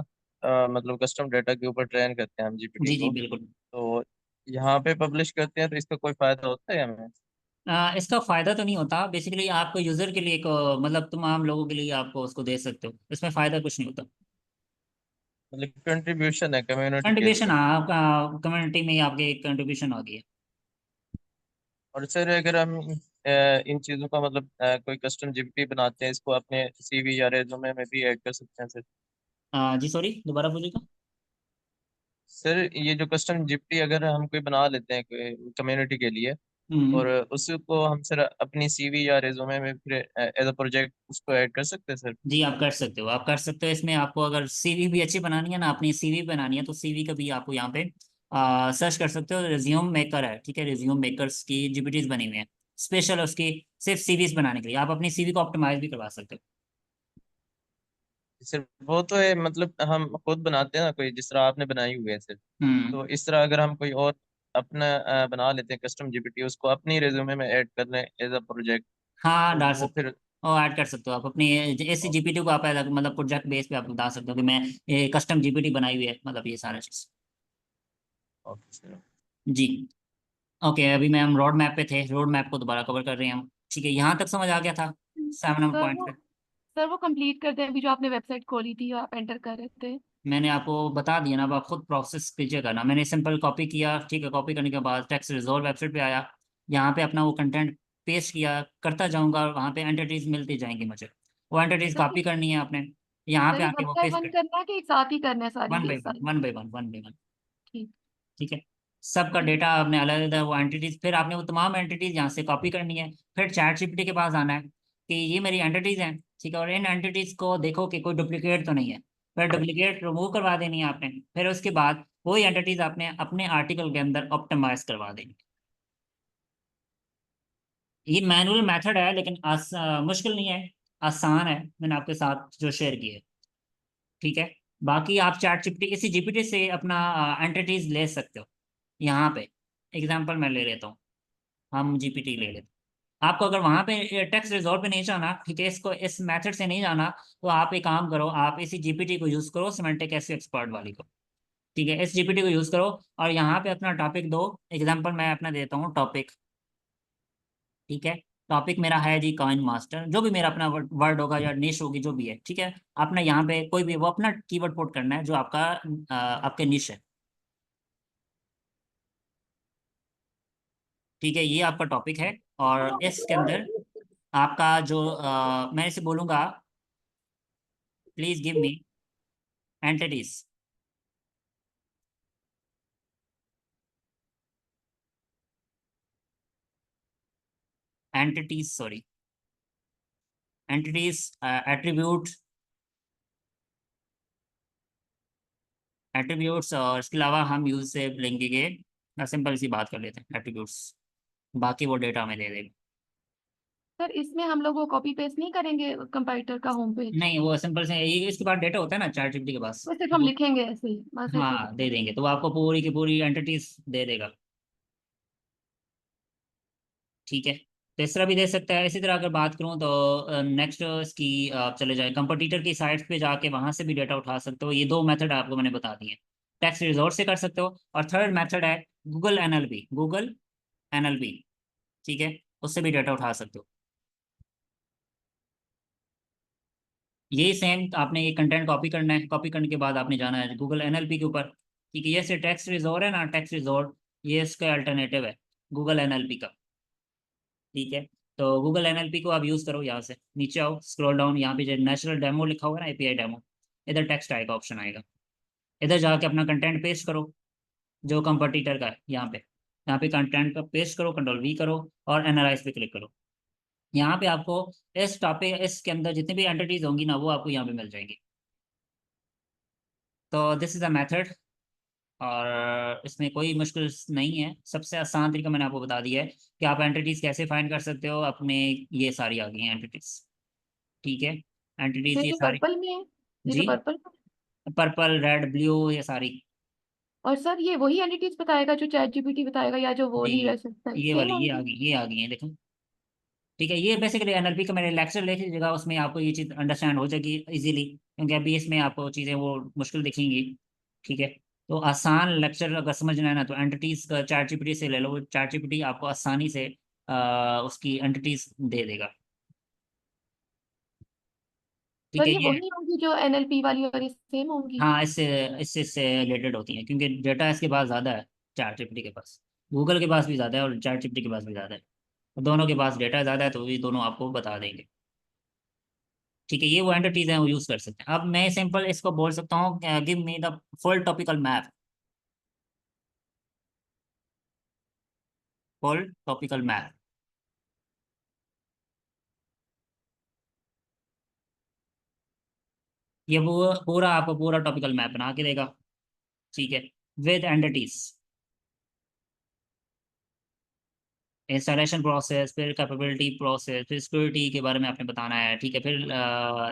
मतलब कस्टम डेटा के ऊपर ट्रेन करते हैं हम जीपीटी जी जी को, बिल्कुल। तो यहाँ पे पब्लिश करते हैं, तो इसका कोई फायदा होता है हमें? इसका फायदा तो नहीं होता, बेसिकली आपको यूजर के लिए एक मतलब तमाम लोगों के लिए आप उसको दे सकते हो, इसमें फायदा कुछ नहीं होता। मतलब कंट्रीब्यूशन है कम्युनिटी के कंट्रीब्यूशन, लिए। हाँ, आपका कम्युनिटी में ही आपके कंट्रीब्यूशन आ गई है। और सर अगर हम इन चीज़ों का मतलब कोई कस्टम जीपीटी बनाते हैं, इसको अपने सीवी या रेज्यूमे में भी ऐड कर सकते हैं सर? जी सॉरी, दोबारा बोलिएगा। सर ये जो कस्टम जीपीटी अगर हम कोई बना लेते हैं कोई कम्युनिटी के लिए, हम्म। और उसको हम सर अपनी सीवी या रेज्यूमे में फिर एज अ प्रोजेक्ट उसको ऐड कर सकते हैं सर? जी आप कर सकते हो, आप कर सकते हो। इसमें आपको अगर सीवी भी अच्छी बनानी है ना, अपनी सीवी बनानी है, तो सीवी का भी आपको यहाँ पे सर्च कर सकते हो। रिज्यूम मेकर है, ठीक है, रिज्यूम मेकर्स की जीपीटीज बनी हुई है स्पेशल उसकी, सिर्फ सीवीज बनाने के लिए। आप अपनी सीवी को ऑप्टिमाइज भी करवा सकते हो। सर वो तो है, मतलब हम खुद बनाते हैं ना कोई, जिस तरह आपने बनाई हुई है सर, हम्म। तो इस तरह अगर हम कोई और अपना बना लेते हैं कस्टम जीपीटी, उसको अपनी रेज्यूमे में ऐड कर लें एज अ प्रोजेक्ट, हाँ, तो डाल वो सकते फिर। हो और ऐड कर सकते हो आप अपनी ऐसी जीपीटी को। आप अलग मतलब प्रोजेक्ट बेस पे आप बता सकते हो कि मैं ये कस्टम जीपीटी बनाई हुई है, मतलब ये सारा चीज। Okay sir. जी। ओके, अभी मैं हम रोड मैप पे थे, रोड मैप को दोबारा कवर कर रहे हैं हम। ठीक है, यहाँ तक समझ आ गया था 7 नंबर सर पॉइंट वो पे। सर वो कंप्लीट कर दें, अभी जो आपने वेबसाइट खोली थी आप एंटर कर रहे थे। मैंने आपको बता दिया ना, अब आप खुद प्रोसेस कीजिएगा ना। मैंने सिंपल कॉपी किया, ठीक है, कॉपी करने के बाद टेक्स्ट रिजॉल्व वेबसाइट पे आया, यहाँ पे अपना वो कंटेंट पेस्ट किया, करता जाऊंगा और वहाँ पे एंटिटीज मिलती जाएंगी मुझे। वो एंटिटीज सर कॉपी करनी है आपने, यहाँ पे सर ये आके वन वो बाय पेस्ट वन कर, करना है कि एक साथ ही करना है सारी वन के बाई वन, सारी? One by one, one by one. ठीक। ठीक है, सबका ठीक। डेटा आपने अलग अलग वो एंटिटीज, फिर आपने वो तमाम एंटिटीज यहाँ से कॉपी करनी है। फिर चैट जीपीटी के पास आना है कि ये मेरी एंटिटीज हैं, ठीक है, और इन एंटिटीज को देखो कि कोई डुप्लीकेट तो नहीं है। फिर डुप्लीकेट रिमूव करवा देनी है आपने। फिर उसके बाद वही एंटिटीज आपने अपने आर्टिकल के अंदर ऑप्टिमाइज करवा देनी है। ये मैनुअल मेथड है, लेकिन मुश्किल नहीं है, आसान है। मैंने आपके साथ जो शेयर की है, ठीक है। बाकी आप चैट जीपीटी, इसी जीपीटी से अपना एंटिटीज ले सकते हो। यहाँ पे एग्जांपल मैं ले लेता हूँ, हम जीपीटी ले लेते हैं। आपको अगर वहां पे टेक्स्ट रिजॉल्व पे नहीं जाना, ठीक है, इसको इस मेथड से नहीं जाना, तो आप एक काम करो, आप इसी जीपीटी को यूज करो, सिमेंटिक एसईओ एक्सपर्ट वाली को। ठीक है, इस जीपीटी को यूज करो और यहाँ पे अपना टॉपिक दो। एग्जांपल मैं अपना देता हूँ टॉपिक, ठीक है। टॉपिक मेरा है जी कॉइन मास्टर, जो भी मेरा अपना वर्ड होगा या निश होगी जो भी है, ठीक है। अपना यहाँ पे कोई भी वो अपना कीवर्ड पुट करना है जो आपका आपके निश है। ठीक है, ये आपका टॉपिक है और इसके अंदर आपका जो मैं इसे बोलूंगा, please give me entities. Entities, sorry, entities, attribute, attributes. और इसके अलावा हम यूज से लेंगे कि सिंपल सी बात कर लेते हैं एट्रीब्यूट्स, बाकी वो डेटा हमें दे देगा। सर इसमें हम लोग वो कॉपी पेस्ट नहीं करेंगे कंप्यूटर का होम पेज? नहीं, वो सिंपल से ये इसके बाद डेटा होता है ना चैट जीपीटी के पास, वो सिर्फ हम वो, लिखेंगे ऐसे ही, बस ऐसे ही हाँ, दे देंगे, तो वो आपको पूरी की पूरी एंटिटीज दे देगा। ठीक है, तो इस तरह भी दे सकता है। इसी तरह अगर बात करूं तो नेक्स्ट इसकी आप चले जाए कंपटीटर की साइट्स पे जाके वहां से भी डेटा उठा सकते हो। ये दो मेथड आपको मैंने बता दिए। टेक्स्ट रिजोर्स से कर सकते हो, और थर्ड मेथड है गूगल एनएलपी, गूगल एनएलपी, ठीक है, उससे भी डेटा उठा सकते हो। यही सेम आपने ये कंटेंट कॉपी करना है, कॉपी करने के बाद आपने जाना है गूगल एनएलपी के ऊपर, ठीक है। ये से टेक्स्ट रिजोर्ट है ना, टेक्स्ट रिजोर्ट, ये इसका अल्टरनेटिव है गूगल एनएलपी का, ठीक है। तो गूगल एनएलपी को आप यूज करो। यहाँ से नीचे आओ, स्क्रॉल डाउन, यहाँ पे जो नेचुरल डेमो लिखा होगा ना, एपीआई डेमो, इधर टेक्स्ट आएगा, ऑप्शन आएगा, इधर जाके अपना कंटेंट पेस्ट करो जो कंपटीटर का है। यहाँ पे कंटेंट का पेस्ट करो, कंट्रोल V करो और एनालाइज पे क्लिक करो। यहाँ पे आपको इस टॉपिक, इसके अंदर जितनी भी एंटिटीज होंगी ना, वो आपको यहाँ पे मिल जाएंगी। तो दिस इज अ मेथड, और इसमें कोई मुश्किल नहीं है। सबसे आसान तरीका मैंने आपको बता दिया है कि आप एंटिटीज कैसे फाइंड कर सकते हो अपने। ये सारी आ गई हैं एंटिटीज, ठीक है, सर एंटिटीज ये ये सारी। पर्पल में है, ये जो जी, पर्पल। पर्पल, रेड, ब्लू, ये सारी। और सर ये वही एंटिटीज बताएगा जो चैट जीपीटी बताएगा, या जो वो नहीं नहीं, रह सकता है, ये सेम वाली, होंगी? ये आ गई हैं, देखो। ठीक है, ये बेसिकली एनएलपी का मैंने लेक्चर ले लीजिएगा, उसमें आपको ये चीज़ अंडरस्टैंड हो जाएगी इजीली, क्योंकि अभी इसमें आपको चीज़ें वो मुश्किल दिखेंगी। ठीक है, तो आसान लेक्चर अगर समझना है ना, तो एंटिटीज का चैट जीपीटी से ले लो। चैट जीपीटी आपको आसानी से उसकी एंटिटीज दे देगा। ठीक पर है ये ये। वही होंगी जो एनएलपी वाली और ये सेम होंगी? हाँ इससे इससे इससे रिलेटेड होती हैं, क्योंकि डेटा इसके पास ज़्यादा है चैट जीपीटी के पास। गूगल के पास भी ज़्यादा है और चैट जीपीटी के पास भी ज़्यादा है। दोनों के पास डेटा ज़्यादा है तो ये दोनों आपको बता देंगे। ठीक है, ये वो एंटिटीज हैं वो यूज़ कर सकते हैं। अब मैं सिंपल इसको बोल सकता हूँ give me the full topical map. Full topical map. ये वो पूरा आपको पूरा टॉपिकल मैप बना के देगा। ठीक है, विद एंटिटीज, इंस्टॉलेशन प्रोसेस, फिर कैपेबिलिटी प्रोसेस, फिर सिक्योरिटी के बारे में आपने बताना है। ठीक है, फिर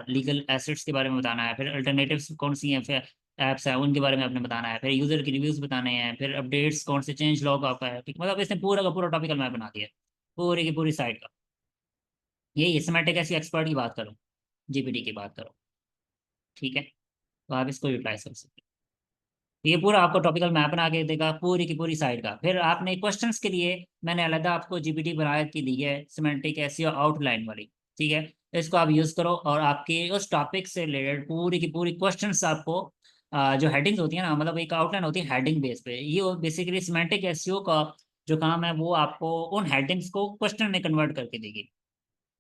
लीगल एसेट्स के बारे में बताना है, फिर अल्टरनेटिव्स कौन सी हैं, फिर एप्स हैं उनके बारे में आपने बताना है, फिर यूजर के रिव्यूज बताने हैं, फिर अपडेट्स कौन से चेंज लॉग आपका है। ठीक, मतलब इसने पूरा का पूरा टॉपिकल मैप बना दिया है पूरी की पूरी साइट का। यही सिमेंटिक ऐसी एक्सपर्ट की बात करो, जीपीटी की बात करो। ठीक है, तो आप इसको यूटिलाइज कर सकते हैं। ये पूरा आपको टॉपिकल मैप बना के देगा पूरी की पूरी साइट का। फिर आपने क्वेश्चंस के लिए मैंने अलग आपको जीपीटी बना के दी है सिमेंटिक एसईओ आउटलाइन वाली। ठीक है, इसको आप यूज़ करो और आपके उस टॉपिक से रिलेटेड पूरी की पूरी क्वेश्चंस आपको जो हेडिंग्स होती है ना, मतलब एक आउटलाइन होती है हेडिंग बेस पे, ये बेसिकली सिमेंटिक एसईओ का जो काम है वो आपको उन हेडिंग्स को क्वेश्चन में कन्वर्ट करके देगी।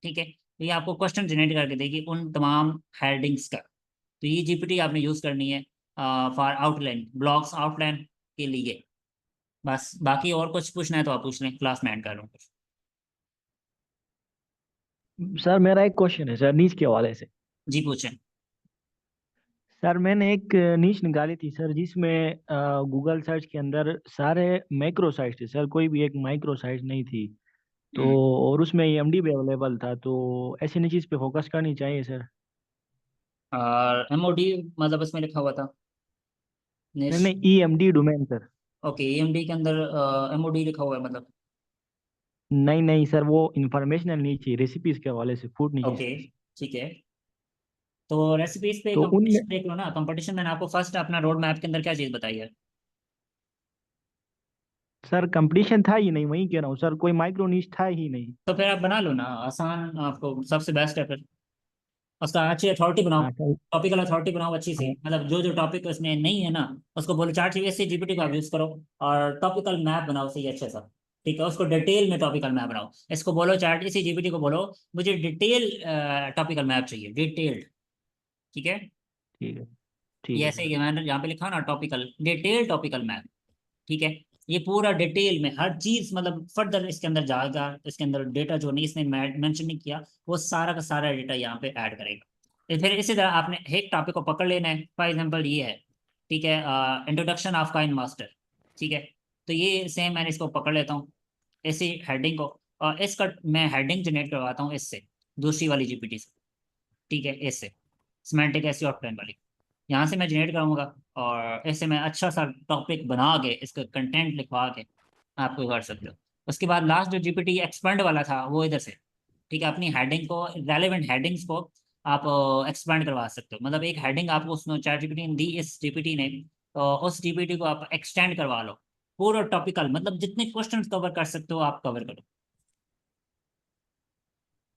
ठीक है, तो ये आपको क्वेश्चन जनरेट करके देगी उन तमाम हेडिंग्स का। तो ये जीपीटी आपने यूज़ करनी है फॉर आउटलाइन, ब्लॉग्स आउटलाइन के लिए। बस बाकी और कुछ पूछना है तो आप पूछ लें, क्लास में एंड कर रहा हूँ कुछ। सर मेरा एक क्वेश्चन है सर नीच के हवाले से। जी पूछें। सर मैंने एक नीच निकाली थी सर जिसमें गूगल सर्च के अंदर सारे मैक्रो साइट्स थे सर, कोई भी एक माइक्रो साइट नहीं थी। तो और उसमें ईएमडी भी अवेलेबल था, तो ऐसी नीच पे फोकस करनी चाहिए सर। और एमओडी मतलब इसमें लिखा हुआ था नहीं निश। नहीं, EMD domain sir. Okay, MD के अंदर एमओडी लिखा हुआ है मतलब। नहीं नहीं सर, वो इंफॉर्मेशनल नीच है, रेसिपीज के हवाले से, फूड नीच। ओके ठीक है, तो रेसिपीज पे तो उनमें कंपटीशन देख लो ना। कंपटीशन मैंने आपको फर्स्ट अपना रोड मैप के अंदर क्या चीज़ बताई है? सर कंपटीशन था ही नहीं, वही कह रहा हूँ सर, कोई माइक्रो नीच था ही नहीं। तो फिर आप बना लो ना, आसान, आपको सबसे बेस्ट है फिर। उसका अच्छी अथॉरिटी बनाओ, हाँ सर। टॉपिकल अथॉरिटी बनाओ अच्छी सी, हाँ मतलब जो जो टॉपिक उसमें नहीं है ना उसको बोलो चार्ट से जीपीटी को आप यूज करो और टॉपिकल मैप बनाओ सही अच्छे सा। ठीक है, उसको डिटेल में टॉपिकल मैप बनाओ। इसको बोलो चार्ट इसी जीपीटी को बोलो मुझे डिटेल टॉपिकल मैप चाहिए, डिटेल्ड। ठीक है, ठीक है। ठीक ये है ऐसे सर। ही मैंने यहाँ पे लिखा ना टॉपिकल डिटेल टॉपिकल मैप। ठीक है, ये पूरा डिटेल में हर चीज मतलब फर्दर इसके अंदर जाएगा, इसके अंदर डेटा जो नहीं इसने मेंशन नहीं किया वो सारा का सारा डेटा यहाँ पे ऐड करेगा। तो फिर इसी तरह आपने एक टॉपिक को पकड़ लेना है, फॉर एग्जांपल ये है। ठीक है, इंट्रोडक्शन ऑफ काइन मास्टर। ठीक है, तो ये सेम मैंने इसको पकड़ लेता हूँ ऐसी हेडिंग को, और इसका मैं हेडिंग जनरेट करवाता हूँ इससे, दूसरी वाली जीपीटी से। ठीक है, इससे सिमेंटिक एसईओ आउटलाइन वाली, यहाँ से मैं जनरेट करूँगा और ऐसे मैं अच्छा सा टॉपिक बना के इसका कंटेंट लिखवा के आपको कर सकते हो। उसके बाद लास्ट जो जीपीटी एक्सपेंड वाला था वो इधर से। ठीक है, अपनी हेडिंग को, रेलेवेंट हेडिंग्स को आप एक्सपेंड करवा सकते हो। मतलब एक हेडिंग आपको उसने चैट जीपीटी ने दी, इस जीपीटी ने, तो उस जीपीटी को आप एक्सटेंड करवा लो पूरा टॉपिकल, मतलब जितने क्वेश्चन कवर कर सकते हो आप कवर करो।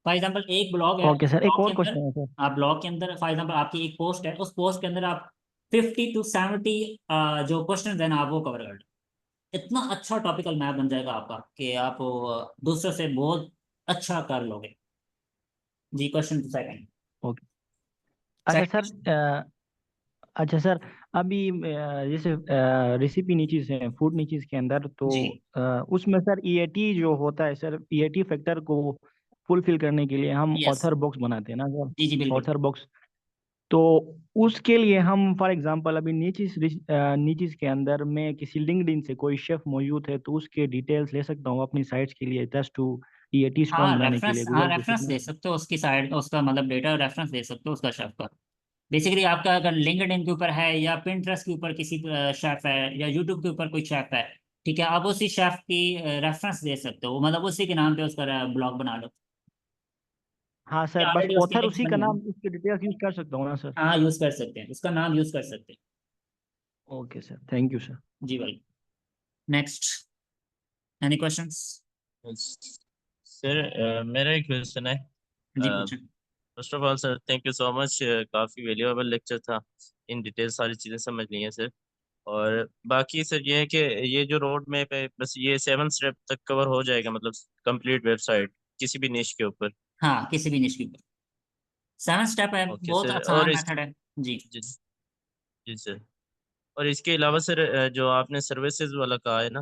फॉर एग्जाम्पल एक ब्लॉग है, ओके सर, एक ब्लॉग के और अंदर, क्वेश्चन है सर। आप ब्लॉग के अंदर फॉर एग्जाम्पल आपकी एक पोस्ट है, उस पोस्ट के अंदर आप 50 to 70 जो क्वेश्चन है ना आप वो कवर कर लो। इतना अच्छा टॉपिकल मैप बन जाएगा आपका कि आप दूसरों से बहुत अच्छा कर लोगे। जी, क्वेश्चन टू सेकंड। ओके। अच्छा सेकंड सर। क्वेश्चन। अच्छा सर, अभी जैसे रेसिपी नीचीज है, फूड नीचीज के अंदर, तो जी उसमें सर ईएटी जो होता है सर, ईएटी फैक्टर को फुलफिल करने के लिए हम यस, ऑथर बॉक्स बनाते हैं ना सर। जी जी बिल्कुल। Author box. तो उसके लिए हम फॉर एग्जांपल अभी नीचीज नीचीज के अंदर में किसी लिंक्डइन से कोई शेफ मौजूद है तो उसके डिटेल्स ले सकता हूँ अपनी साइट्स के लिए, जस्ट टू ईएटी स्ट्रांग बनाने के लिए हाँ गूगल पे रेफरेंस कितना। दे सकते हो उसकी साइड, उसका मतलब डेटा रेफरेंस दे सकते हो उसका शेफ का। बेसिकली आपका अगर लिंक्डइन के ऊपर है या पिंटरेस्ट के ऊपर किसी शेफ है या यूट्यूब के ऊपर कोई शेफ है, ठीक है, आप उसी शेफ की रेफरेंस दे सकते हो, मतलब उसी के नाम पे उसका ब्लॉग बना लो। हाँ सर, बस ऑलरेडी उसकी ऑथर लिंक्स उसी का बनी है नाम, ना। उसके डिटेल्स यूज कर सकता हूँ ना सर। हाँ यूज कर सकते हैं, उसका नाम यूज कर सकते हैं। Okay sir, thank you sir. जी welcome. Next, any questions? Yes. Sir मेरा एक क्वेश्चन है। जी पूछें। First of all sir thank you so much, काफ़ी वैल्यूएबल लेक्चर था। इन डिटेल सारी चीज़ें समझ ली हैं सर। और बाकी सर ये है कि ये जो रोड मैप है बस ये 7 स्टेप तक कवर हो जाएगा, मतलब कंप्लीट वेबसाइट किसी भी निश के ऊपर। हाँ, किसी भी निश के ऊपर 7 स्टेप है, ओके बहुत सर। आसान और मेथड है। जी जी जी सर। और इसके अलावा सर जो आपने सर्विसेज वाला कहा है ना,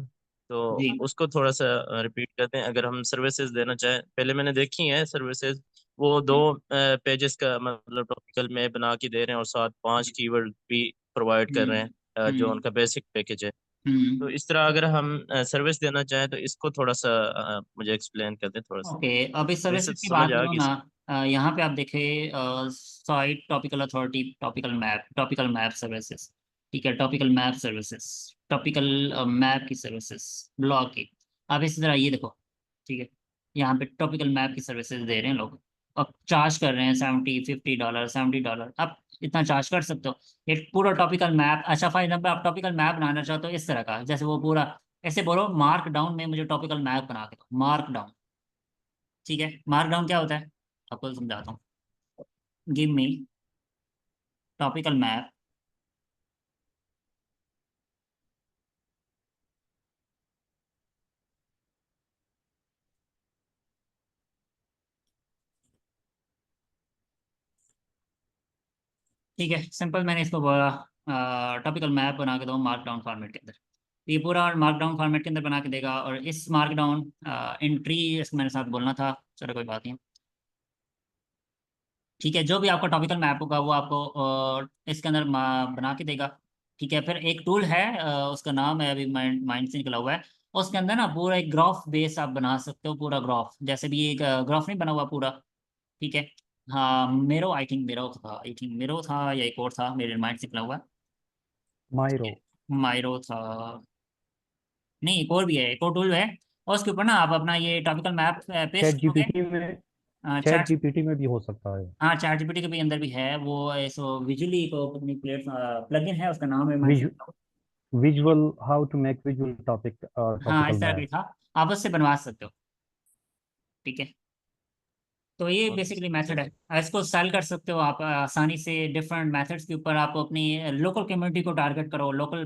तो जी उसको थोड़ा सा रिपीट करते हैं। अगर हम सर्विसेज देना चाहें, पहले मैंने देखी है सर्विसेज, वो 2 पेजेस का मतलब टॉपिकल में बना के दे रहे हैं और साथ 5 कीवर्ड भी प्रोवाइड कर रहे हम्म हैं, जो हम्म उनका बेसिक पैकेज है। हम्म। तो इस तरह अगर हम सर्विस देना चाहें तो इसको थोड़ा सा मुझे एक्सप्लेन कर दें थोड़ा सा। ओके, अब इस वैसे सर्विसेज तो की समझ बात आ करूँ गई ना, सर। यहाँ पे आप देखें site topical authority, topical map services. ठीक है, topical map services, topical map की सर्विसेज, ब्लॉग की। अब इसी तरह ये देखो, ठीक है, यहाँ पे टॉपिकल मैप की सर्विसेज दे रहे हैं लोग। अब चार्ज कर रहे हैं $70 $50 $70। अब इतना चार्ज कर सकते हो एक पूरा टॉपिकल मैप। अच्छा, फॉर एग्जाम्पल आप टॉपिकल मैप बनाना चाहते हो इस तरह का, जैसे वो पूरा ऐसे बोलो मार्क डाउन में मुझे टॉपिकल मैप बना के दो, मार्क डाउन। ठीक है, मार्क डाउन क्या होता है आपको समझाता हूँ। गिव मी टॉपिकल मैप, ठीक है, सिंपल मैंने इसको बोला टॉपिकल मैप बना के दो मार्क डाउन फॉर्मेट के अंदर। तो ये पूरा मार्क डाउन फॉर्मेट के अंदर बना के देगा। और इस मार्क डाउन एंट्री इसको मेरे साथ बोलना था, चलो कोई बात नहीं। ठीक है, जो भी आपका टॉपिकल मैप होगा वो आपको इसके अंदर बना के देगा। ठीक है, फिर एक टूल है, उसका नाम है अभी माइंड माइंड से निकला हुआ है। उसके अंदर ना पूरा एक ग्राफ बेस आप बना सकते हो, पूरा ग्राफ, जैसे भी एक ग्राफ नहीं बना हुआ पूरा। ठीक है, हाँ मेरो, आई थिंक मेरो था या एक और था, मेरे माइंड से निकला हुआ है। ठीक मायरो। है, माइरो था, नहीं एक और भी है, एक और टूल है। और उसके ऊपर ना आप अपना ये टॉपिकल मैप पेस्ट चैट करोगे। जीपीटी में चैट चैट, जीपीटी में भी हो सकता है। हाँ चैट जीपीटी के भी अंदर भी है वो, सो विजुअली को अपनी प्लेट प्लगइन है, उसका नाम है Viz Mind. Visual how to make visual हाँ टॉपिकल इस तरह का ही मैप। था, आप उससे बनवा सकते हो। ठीक है, तो ये ओके बेसिकली मेथड सर। है। इसको सेल कर सकते हो आप आसानी से डिफरेंट मेथड्स के ऊपर। आप अपनी लोकल कम्युनिटी को टारगेट करो, लोकल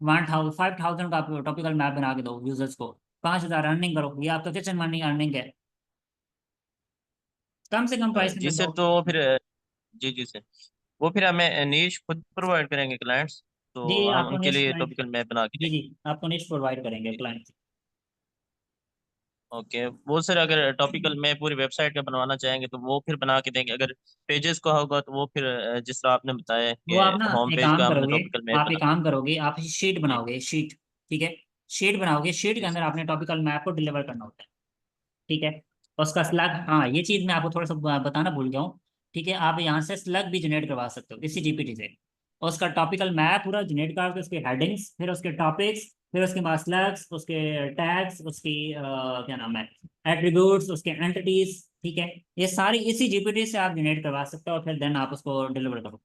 1,000 5,000 का आप टॉपिकल मैप बना के दो यूजर्स को, 5,000 अर्निंग करो, ये आपका किचन मनी अर्निंग है, कम से कम प्राइस के जी अंदर सर, दो। तो फिर जी जी सर, वो फिर हमें नीश खुद प्रोवाइड करेंगे क्लाइंट्स, जी तो हम आपको उनके नेक्स्ट लिए क्लाइंट, टॉपिकल मैप बना के जी जी देंगे। आपको नेक्स्ट प्रोवाइड करेंगे क्लाइंट। ओके, वो सर अगर टॉपिकल मैप पूरी वेबसाइट का बनवाना चाहेंगे तो वो फिर बना के देंगे। अगर पेजेस का होगा तो वो फिर जिस तरह आपने बताया वो कि आप ना होम एक पेज काम का हमने करोगे, टॉपिकल मैप आप एक बना। काम करोगे, आप शीट जी बनाओगे, शीट। ठीक है, शीट बनाओगे, शीट के जी अंदर सर। आपने टॉपिकल मैप को डिलीवर करना होता है। ठीक है, और उसका स्लग, हाँ ये चीज मैं आपको थोड़ा सा बताना भूल गया हूँ। ठीक है, आप यहाँ से स्लग भी जनरेट करवा सकते हो इसी जीपीटी से। और उसका टॉपिकल मैप पूरा जनरेट करके उसके हेडिंग्स, फिर उसके टॉपिक्स, फिर उसके बाद स्लग्स, उसके टैग्स, उसकी क्या नाम है, एट्रीब्यूट्स, उसके एंटिटीज। ठीक है, ये सारी इसी जीपीटी से आप जनरेट करवा सकते हो और फिर देन आप उसको डिलीवर करो।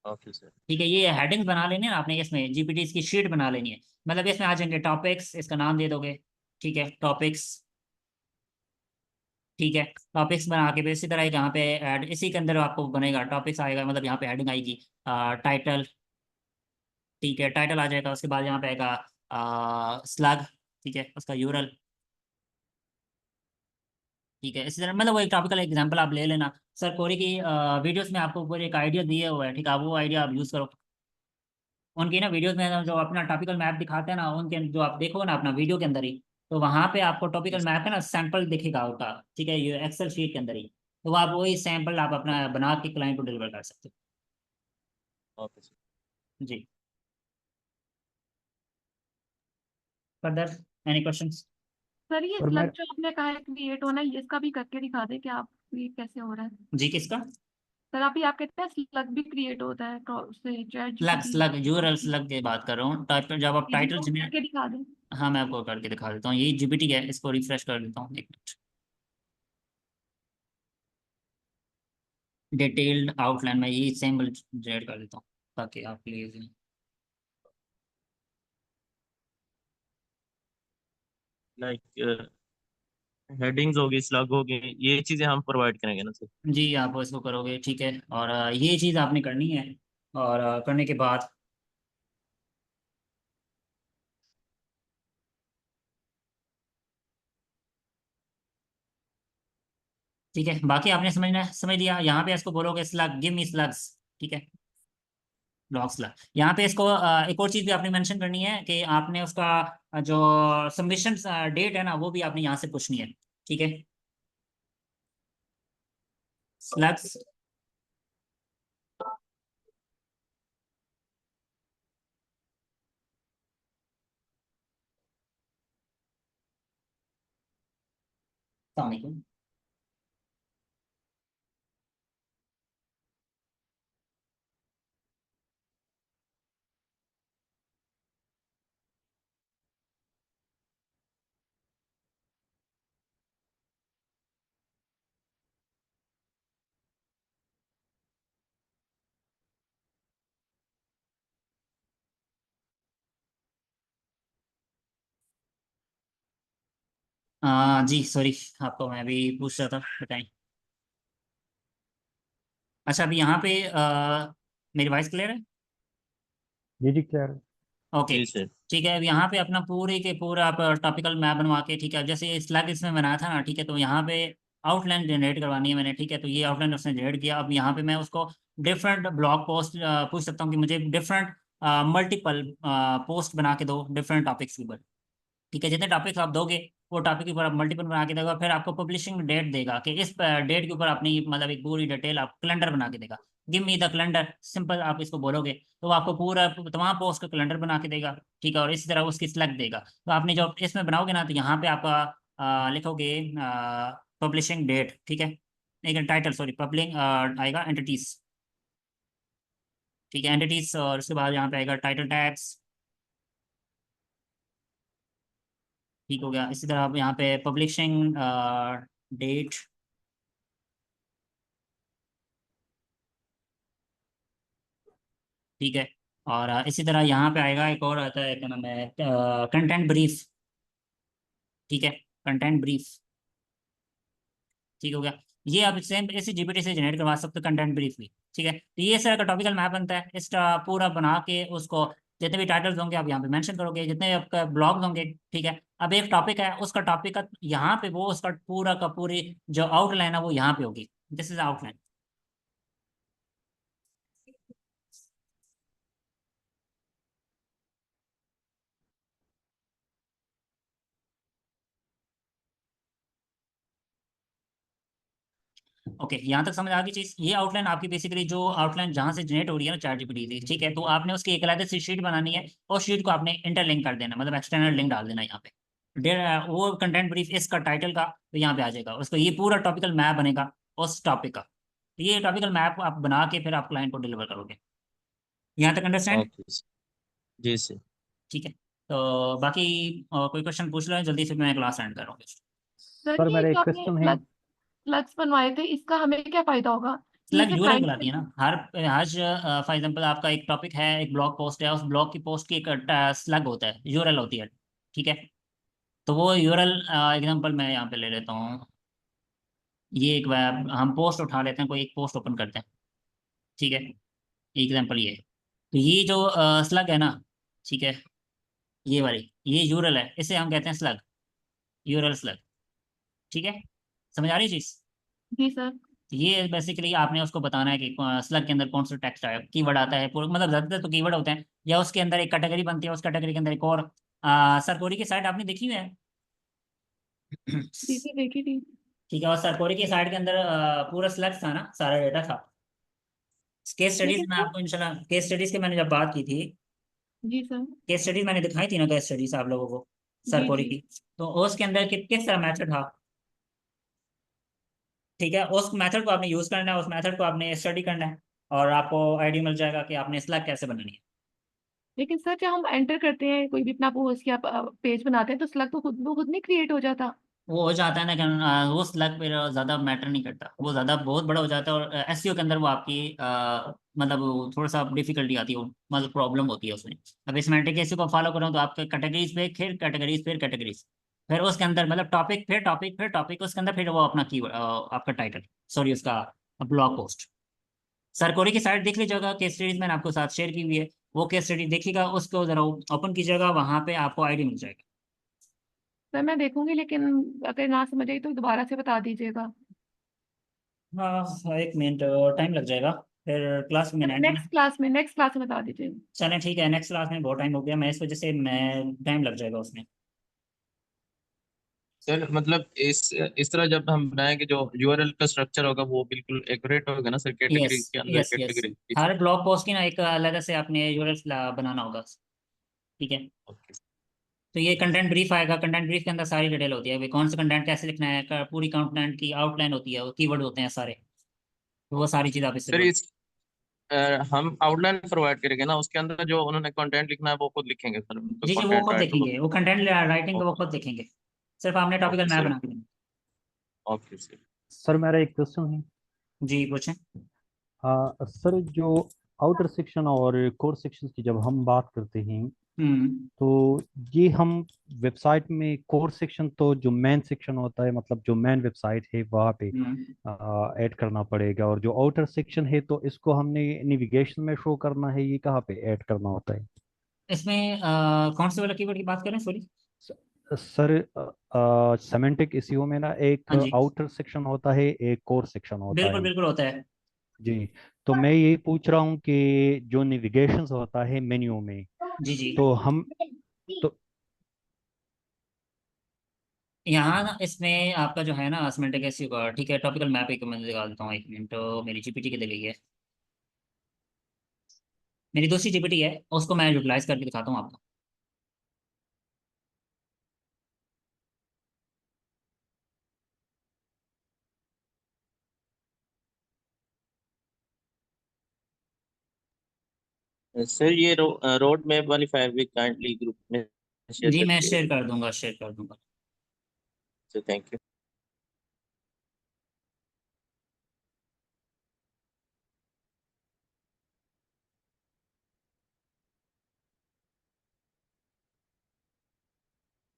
Okay sir. ठीक है, ये हेडिंग्स बना लेनी है ना आपने, इसमें जीपीटी की शीट बना लेनी है। मतलब इसमें आ जाएंगे टॉपिक्स, इसका नाम दे दोगे। ठीक है, टॉपिक्स। ठीक है, टॉपिक्स बना के फिर इसी तरह यहाँ पे ऐड, इसी के अंदर आपको बनेगा टॉपिक्स आएगा, मतलब यहाँ पे हेडिंग आएगी टाइटल। ठीक है, टाइटल आ जाएगा, उसके बाद यहाँ पे आएगा स्लग। ठीक है, उसका यूरल। ठीक है, इसी तरह मतलब वो एक टॉपिकल एग्जांपल आप ले लेना। सर कोरी की वीडियोस में आपको पूरे एक आइडिया दिए हुआ है, ठीक है, आप वो आइडिया आप यूज़ करो। उनकी ना वीडियोस में जो अपना टॉपिकल मैप दिखाते हैं ना, उनके जो आप देखो ना अपना वीडियो के अंदर ही, तो वहां पे आपको जी टॉपिकल सर। मैप है ना सैंपल दिखेगा उसका। ठीक है, ये एक्सेल शीट के अंदर ही, तो आप वही सैंपल आप अपना बना के क्लाइंट को डिलीवर कर सकते ओके सर। हो। जी, फर्दर एनी क्वेश्चंस? सर ये और मैं स्लग जो आपने कहा है क्रिएट होना, ये इसका भी करके दिखा दे कि आप ये कैसे हो रहा है। जी किसका? सर आप कहते हैं स्लग भी क्रिएट होता है उससे chat slug, GPT. Slug URL slug की बात कर रहा हूँ। टाइटल जब आप ये भी टाइटल तो जनरेट, करके दिखा दें। हाँ मैं आपको करके दिखा देता हूँ, यही जीपीटी है, इसको रिफ्रेश कर देता हूँ एक मिनट। डिटेल्ड आउटलाइन में यही सैम्पल जनरेट कर देता हूँ ताकि आप प्लीज। लाइक हेडिंग्स होगी, स्लग होगी, ये चीजें हम प्रोवाइड करेंगे ना सर। जी आप इसको करोगे, ठीक है। और ये चीज़ आपने करनी है। और करने के बाद ठीक है, बाकी आपने समझ लिया। यहाँ पे इसको बोलोगे स्लग, गिव मी स्लग्स, ठीक है, ब्लॉक स्लग। यहाँ पे इसको एक और चीज़ भी आपने मेंशन करनी है कि आपने उसका जो सबमिशन डेट है ना, वो भी आपने यहाँ से पूछनी है, ठीक है। स्लग्स जी सॉरी, आपको मैं भी पूछ रहा था, बताएं। अच्छा अभी यहाँ पे मेरी वॉइस क्लियर है? जी जी क्लियर है। ओके, जी सर। ठीक है। अब यहाँ पे अपना पूरे के पूरा आप टॉपिकल मैप बनवा के, ठीक है, जैसे स्लैग इसमें बनाया था ना, ठीक है, तो यहाँ पे आउटलाइन जनरेट करवानी है मैंने, ठीक है। तो ये आउटलाइन उसने जनरेट किया। अब यहाँ पे मैं उसको डिफरेंट ब्लॉग पोस्ट पूछ सकता हूँ कि मुझे डिफरेंट मल्टीपल पोस्ट बना के दो डिफरेंट टॉपिक्स के ऊपर, ठीक है। जितने टॉपिक्स आप दोगे वो टॉपिक के ऊपर आप मल्टीपल बना के देगा, फिर आपको पब्लिशिंग डेट देगा कि इस डेट के ऊपर अपनी मतलब एक पूरी डिटेल आप कैलेंडर बना के देगा। Give me the calendar, simple आप इसको बोलोगे तो वो आपको पूरा तमाम पोस्ट का कैलेंडर बना के देगा, ठीक है। और इसी तरह उसकी सिलेक्ट देगा। तो आपने जो इसमें बनाओगे ना, तो यहाँ पे आपका लिखोगे पब्लिशिंग डेट, ठीक है, एक टाइटल, सॉरी, पब्लिंग आएगा एंटिटीज, ठीक है, एंटिटीज। और उसके बाद यहाँ पे आएगा टाइटल टैग्स, ठीक हो गया। इसी तरह आप यहाँ पे पब्लिशिंग डेट, ठीक है। और इसी तरह यहाँ पे आएगा एक और आता है, क्या नाम है, कंटेंट ब्रीफ, ठीक है, कंटेंट ब्रीफ, ठीक हो गया। ये आप सेम इसी जीपीटी से जनरेट करवा सकते हो कंटेंट ब्रीफ भी, ठीक है। तो ये इस तरह का टॉपिकल मैप बनता है। इस पूरा बना के उसको जितने भी टाइटल्स होंगे आप यहाँ पे मेंशन करोगे, जितने भी आपका ब्लॉग्स होंगे, ठीक है। अब एक टॉपिक है, उसका टॉपिक का यहाँ पे वो उसका पूरा का पूरी जो आउटलाइन है वो यहाँ पे होगी। This is outline. ओके, यहाँ तक समझ आ गई चीज। ये आउटलाइन आपकी बेसिकली जो आउटलाइन जहाँ से जनरेट हो रही है ना चैट जीपीटी से, ठीक है, तो आपने उसकी एक अलग से शीट बनानी है और शीट को आपने इंटरलिंक कर देना, मतलब एक्सटर्नल लिंक डाल देना यहाँ पे। वो कंटेंट ब्रीफ इसका टाइटल का तो यहाँ पे आ जाएगा, उसको ये पूरा टॉपिकल मैप बनेगा उस टॉपिक का। तो ये टॉपिकल मैप आप बना के फिर आप क्लाइंट को डिलीवर करोगे। यहाँ तक अंडरस्टैंड? Okay sir. जी सर। ठीक है। तो बाकी कोई क्वेश्चन पूछ लो जल्दी से, मैं क्लास एंड करूँगी। सर सर ये मेरा जो एक आपने क्वेश्चन है। प्लग्स बनवाए थे, इसका हमें क्या फायदा होगा? ये स्लग सिर्फ यूरल क्लाइंट बुलाती है ना, हर आज फॉर एग्जांपल आपका एक टॉपिक है, एक ब्लॉग पोस्ट है, उस ब्लॉग की पोस्ट की एक स्लग होता है, यूरल होती है, ठीक है। तो वो यूरल एग्जांपल मैं यहाँ पे ले लेता हूँ। ये एक वेब हम पोस्ट उठा लेते हैं, कोई एक पोस्ट ओपन करते हैं, ठीक है, एग्जांपल ये है। तो ये जो स्लग है ना, ठीक है, ये वाली ये यूरल है, इसे हम कहते हैं स्लग, यूरल स्लग, ठीक है। समझ आ रही है चीज़? जी सर। ये बेसिकली आपने उसको बताना है कि स्लग के अंदर कौन सा टेक्स्ट आया, कीवर्ड आता है मतलब ज्यादातर तो कीवर्ड होते हैं, या उसके अंदर एक कैटेगरी बनती है, उस कैटेगरी के अंदर एक और सरकोरी की साइट आपने देखी हुई है? जी जी देखी थी। ठीक है, और सरकोरी की साइट के अंदर पूरा स्लग था ना, सारा डेटा था। केस स्टडीज लेकिन में सर। आपको इंशाल्लाह, केस स्टडीज के मैंने जब बात की थी, जी सर। केस स्टडीज मैंने दिखाई थी ना, केस स्टडीज आप लोगों को जी सरकोरी जी। की, तो उसके अंदर किस तरह मैथड था, ठीक है। उस मेथड को आपने यूज करना है, उस मेथड को आपने स्टडी करना है, और आपको आइडिया मिल जाएगा कि आपने स्लग कैसे बनानी है। लेकिन सर जब हम एंटर करते हैं कोई भी अपना पोस्ट या पेज बनाते हैं, तो स्लग तो खुद नहीं क्रिएट हो जाता। वो हो जाता है ना कि वो स्लग पे ज़्यादा मैटर नहीं करता, वो ज़्यादा बहुत बड़ा हो जाता है, और एसईओ के अंदर वो आपकी मतलब वो थोड़ा सा डिफिकल्टी आती है, मतलब प्रॉब्लम होती है उसमें। अब इस मैट्रिक एसईओ को फॉलो करो तो आपके कैटेगरीज पे फिर कैटेगरीज फिर कैटेगरीज, फिर उसके अंदर मतलब टॉपिक, फिर टॉपिक, फिर टॉपिक, उसके अंदर फिर वो अपना कीवर्ड, आपका टाइटल, सॉरी उसका ब्लॉग पोस्ट। सरकोरी की साइट देख लीजिएगा, केस स्टडीज मैंने आपको साथ शेयर की हुई है, वो केस स्टडी देखिएगा, उसको जरा ओपन कीजिएगा, वहां पे आपको आईडी मिल जाएगी। सर मैं देखूंगी, लेकिन अगर ना समझ आई तो दोबारा से बता दीजिएगा। हाँ, एक मिनट टाइम लग जाएगा, फिर क्लास में नेक्स्ट क्लास में बता दीजिएगा। चलें ठीक है, नेक्स्ट क्लास में बहुत टाइम हो गया, मैं इस वजह से मैं टाइम लग जाएगा उसमें। सर मतलब इस तरह जब हम बनाएंगे जो यूआरएल का स्ट्रक्चर होगा वो बिल्कुल एक्यूरेट होगा ना सर, यस, कैटेगरी के अंदर यस, यस। कैटेगरी। हर ब्लॉग पोस्ट की ना एक अलग से आपने यूआरएल बनाना होगा, ठीक है। ओके। तो ये कंटेंट ब्रीफ आएगा, कंटेंट ब्रीफ के अंदर सारी डिटेल होती है, भाई कौन सा कंटेंट कैसे लिखना है, पूरी कंटेंट की आउटलाइन होती है, वो कीवर्ड होते हैं सारे, तो वो सारी चीज़ आप इससे सर पढ़। हम आउटलाइन प्रोवाइड करेंगे ना, उसके अंदर जो उन्होंने कंटेंट लिखना है वो खुद लिखेंगे सर, उनको जी जी, वो कंटेंट खुद राइटर को। देखेंगे, वो कंटेंट राइटिंग वो ओके। खुद देखेंगे, सिर्फ आपने टॉपिकल ओके मैप सर। बना के देना। Okay sir. सर मेरा एक क्वेश्चन है। जी पूछें। सर जो आउटर सेक्शन और कोर सेक्शन की जब हम बात करते हैं, हम्म। तो ये हम वेबसाइट में कोर सेक्शन तो जो मेन सेक्शन होता है, मतलब जो मेन वेबसाइट है वहाँ पे हम्म। ऐड करना पड़ेगा, और जो आउटर सेक्शन है तो इसको हमने नेविगेशन में शो करना है, ये कहाँ पे ऐड करना होता है? इसमें कौन से वाला कीवर्ड की बात करें, सॉरी। सर सेमेंटिक एसईओ में ना एक हाँ जी, आउटर सेक्शन होता है, एक कोर सेक्शन होता बिल्कुल है। बिल्कुल होता है। जी। तो मैं यही पूछ रहा हूँ कि जो नेविगेशन होता है मेन्यू में, जी जी। तो हम तो यहाँ ना इसमें आपका जो है ना सिमेंटिक एसईओ का, ठीक है, टॉपिकल मैप एक मैं निकाल देता हूँ, एक मिनट, तो मेरी जीपीटी के लिए गई है, मेरी दूसरी जीपीटी है, उसको मैं यूटिलाइज करके दिखाता हूँ आपको। सर ये रोड मैप वाली फाइल भी काइंडली ग्रुप में शेयर जी कर मैं दीजिएगा शेयर सर। कर दूंगा, शेयर कर दूंगा। Sir thank you.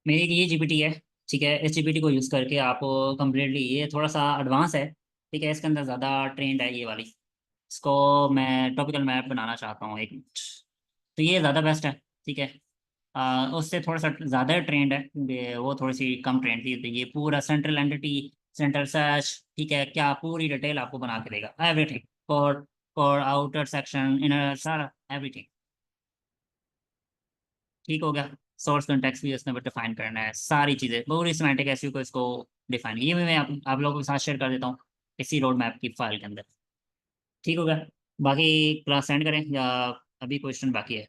मेरी ये जीपीटी है, ठीक है, इस जीपीटी को यूज़ करके आप कम्प्लीटली, ये थोड़ा सा एडवांस है, ठीक है, इसके अंदर ज़्यादा ट्रेंड है ये वाली, इसको मैं टॉपिकल मैप बनाना चाहता हूँ, एक मिनट, तो ये ज़्यादा बेस्ट है, ठीक है। उससे थोड़ा सा ज़्यादा ट्रेंड है, वो थोड़ी सी कम ट्रेंड थी, तो ये पूरा सेंट्रल एंटिटी, सेंट्रल सर्च, ठीक है, क्या पूरी डिटेल आपको बना के देगा, everything, core, core, outer section, inner, सारा एवरीथिंग, ठीक हो गया। सोर्स कॉन्टेक्स्ट भी उसमें डिफाइन करना है, सारी चीज़ें पूरी सिमेंटिक एसईओ को इसको डिफाइन, ये भी मैं आप लोगों के साथ शेयर कर देता हूँ इसी रोड मैप की फाइल के अंदर, ठीक हो गया। बाकी क्लास सेंड करें या अभी क्वेश्चन बाकी है?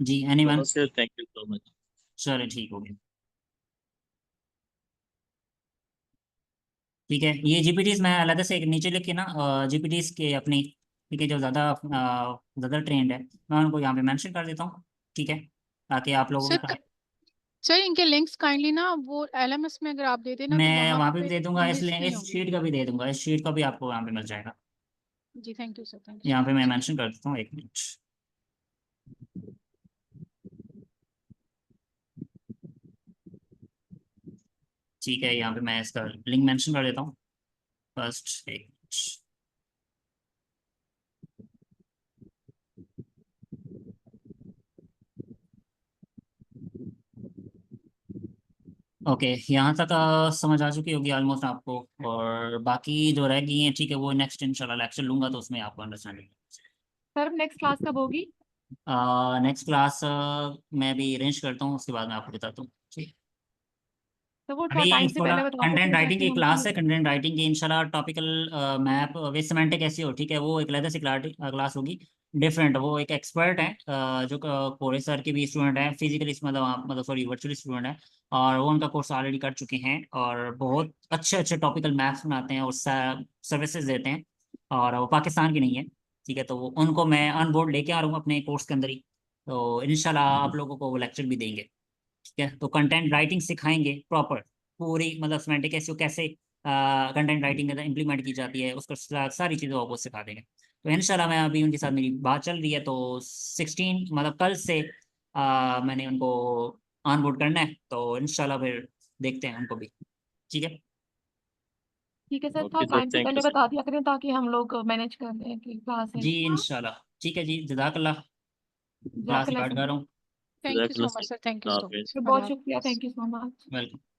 जी no anyone? Sir, thank you so much. चलो ठीक हो गया, ठीक है, ये जीपीटीज मैं अलग से एक नीचे लिख के ना, जीपीटीज के अपनी, ठीक है, जो ज़्यादा ट्रेंड है, मैं उनको यहाँ पे मेंशन कर देता हूँ, ठीक है, ताकि आप लोगों के सर साथ। सर इनके लिंक्स काइंडली ना वो एलएमएस में अगर आप दे देना तो मैं वहां वहाँ पे भी पे दे दूंगा, लिस्ट इसलिए नहीं इस होगी। शीट का भी दे दूंगा, इस शीट का भी आपको यहाँ पे मिल जाएगा, जी thank you sir, thank you यहाँ सो पे मैं मच। मेंशन कर देता हूँ, एक मिनट, ठीक है, यहाँ पे मैं इसका लिंक मेंशन कर देता हूँ फर्स्ट, एक मिनट, ओके, यहाँ तक समझ आ चुकी होगी ऑलमोस्ट आपको, और बाकी जो रह गई हैं, ठीक है, वो नेक्स्ट इंशाल्लाह लेक्चर लूंगा तो उसमें आपको अंडरस्टैंडिंग। सर नेक्स्ट क्लास कब होगी? नेक्स्ट क्लास मैं भी अरेंज करता हूँ, उसके बाद मैं आपको बताता हूँ, ठीक। तो वो अभी टाइम से थोड़ा पहले बता कंटेंट सकें राइटिंग ताकि की हम क्लास है, कंटेंट राइटिंग की इंशाल्लाह topical map with semantic SEO, ठीक है, वो एक अलग से क्लास होगी, डिफरेंट, वो एक एक्सपर्ट है, जो कोरे सर के भी स्टूडेंट हैं, फिजिकली मतलब मतलब सॉरी वर्चुअली स्टूडेंट हैं, और वो उनका कोर्स ऑलरेडी कर चुके हैं, और बहुत अच्छे अच्छे टॉपिकल मैप्स बनाते हैं और सर्विसेज देते हैं, और वो पाकिस्तान की नहीं है, ठीक है, तो वो उनको मैं ऑन बोर्ड लेके आ रहा हूँ अपने कोर्स के अंदर ही, तो इंशाल्लाह आप लोगों को वो लेक्चर भी देंगे, ठीक है, तो कंटेंट राइटिंग सिखाएंगे प्रॉपर, पूरी मतलब सिमेंटिक एसईओ कैसे कंटेंट राइटिंग के अंदर इम्प्लीमेंट की जाती है, उसको सारी चीज़ें वो आपको सिखा देंगे, तो इंशाल्लाह मैं अभी उनके साथ मेरी बात चल रही है, तो 16 मतलब कल से मैंने उनको ऑन बोर्ड करना है, तो इंशाल्लाह फिर देखते हैं उनको भी। ठीक है। ठीक है सर, ओके थोड़ा सर, टाइम से थैंक पहले यू सर। बता दिया करें ताकि हम लोग मैनेज कर लें कि क्लासेस। जी इंशाल्लाह। ठीक है जी, जज़ाकल्लाह। क्लास जाकला रिकॉर्ड कर सर, रहा हूँ। थैंक यू जज़ाकल्लाह so much sir. Sir, thank you so हाफिज़। मच। बहुत शुक्रिया, thank you so much. Welcome.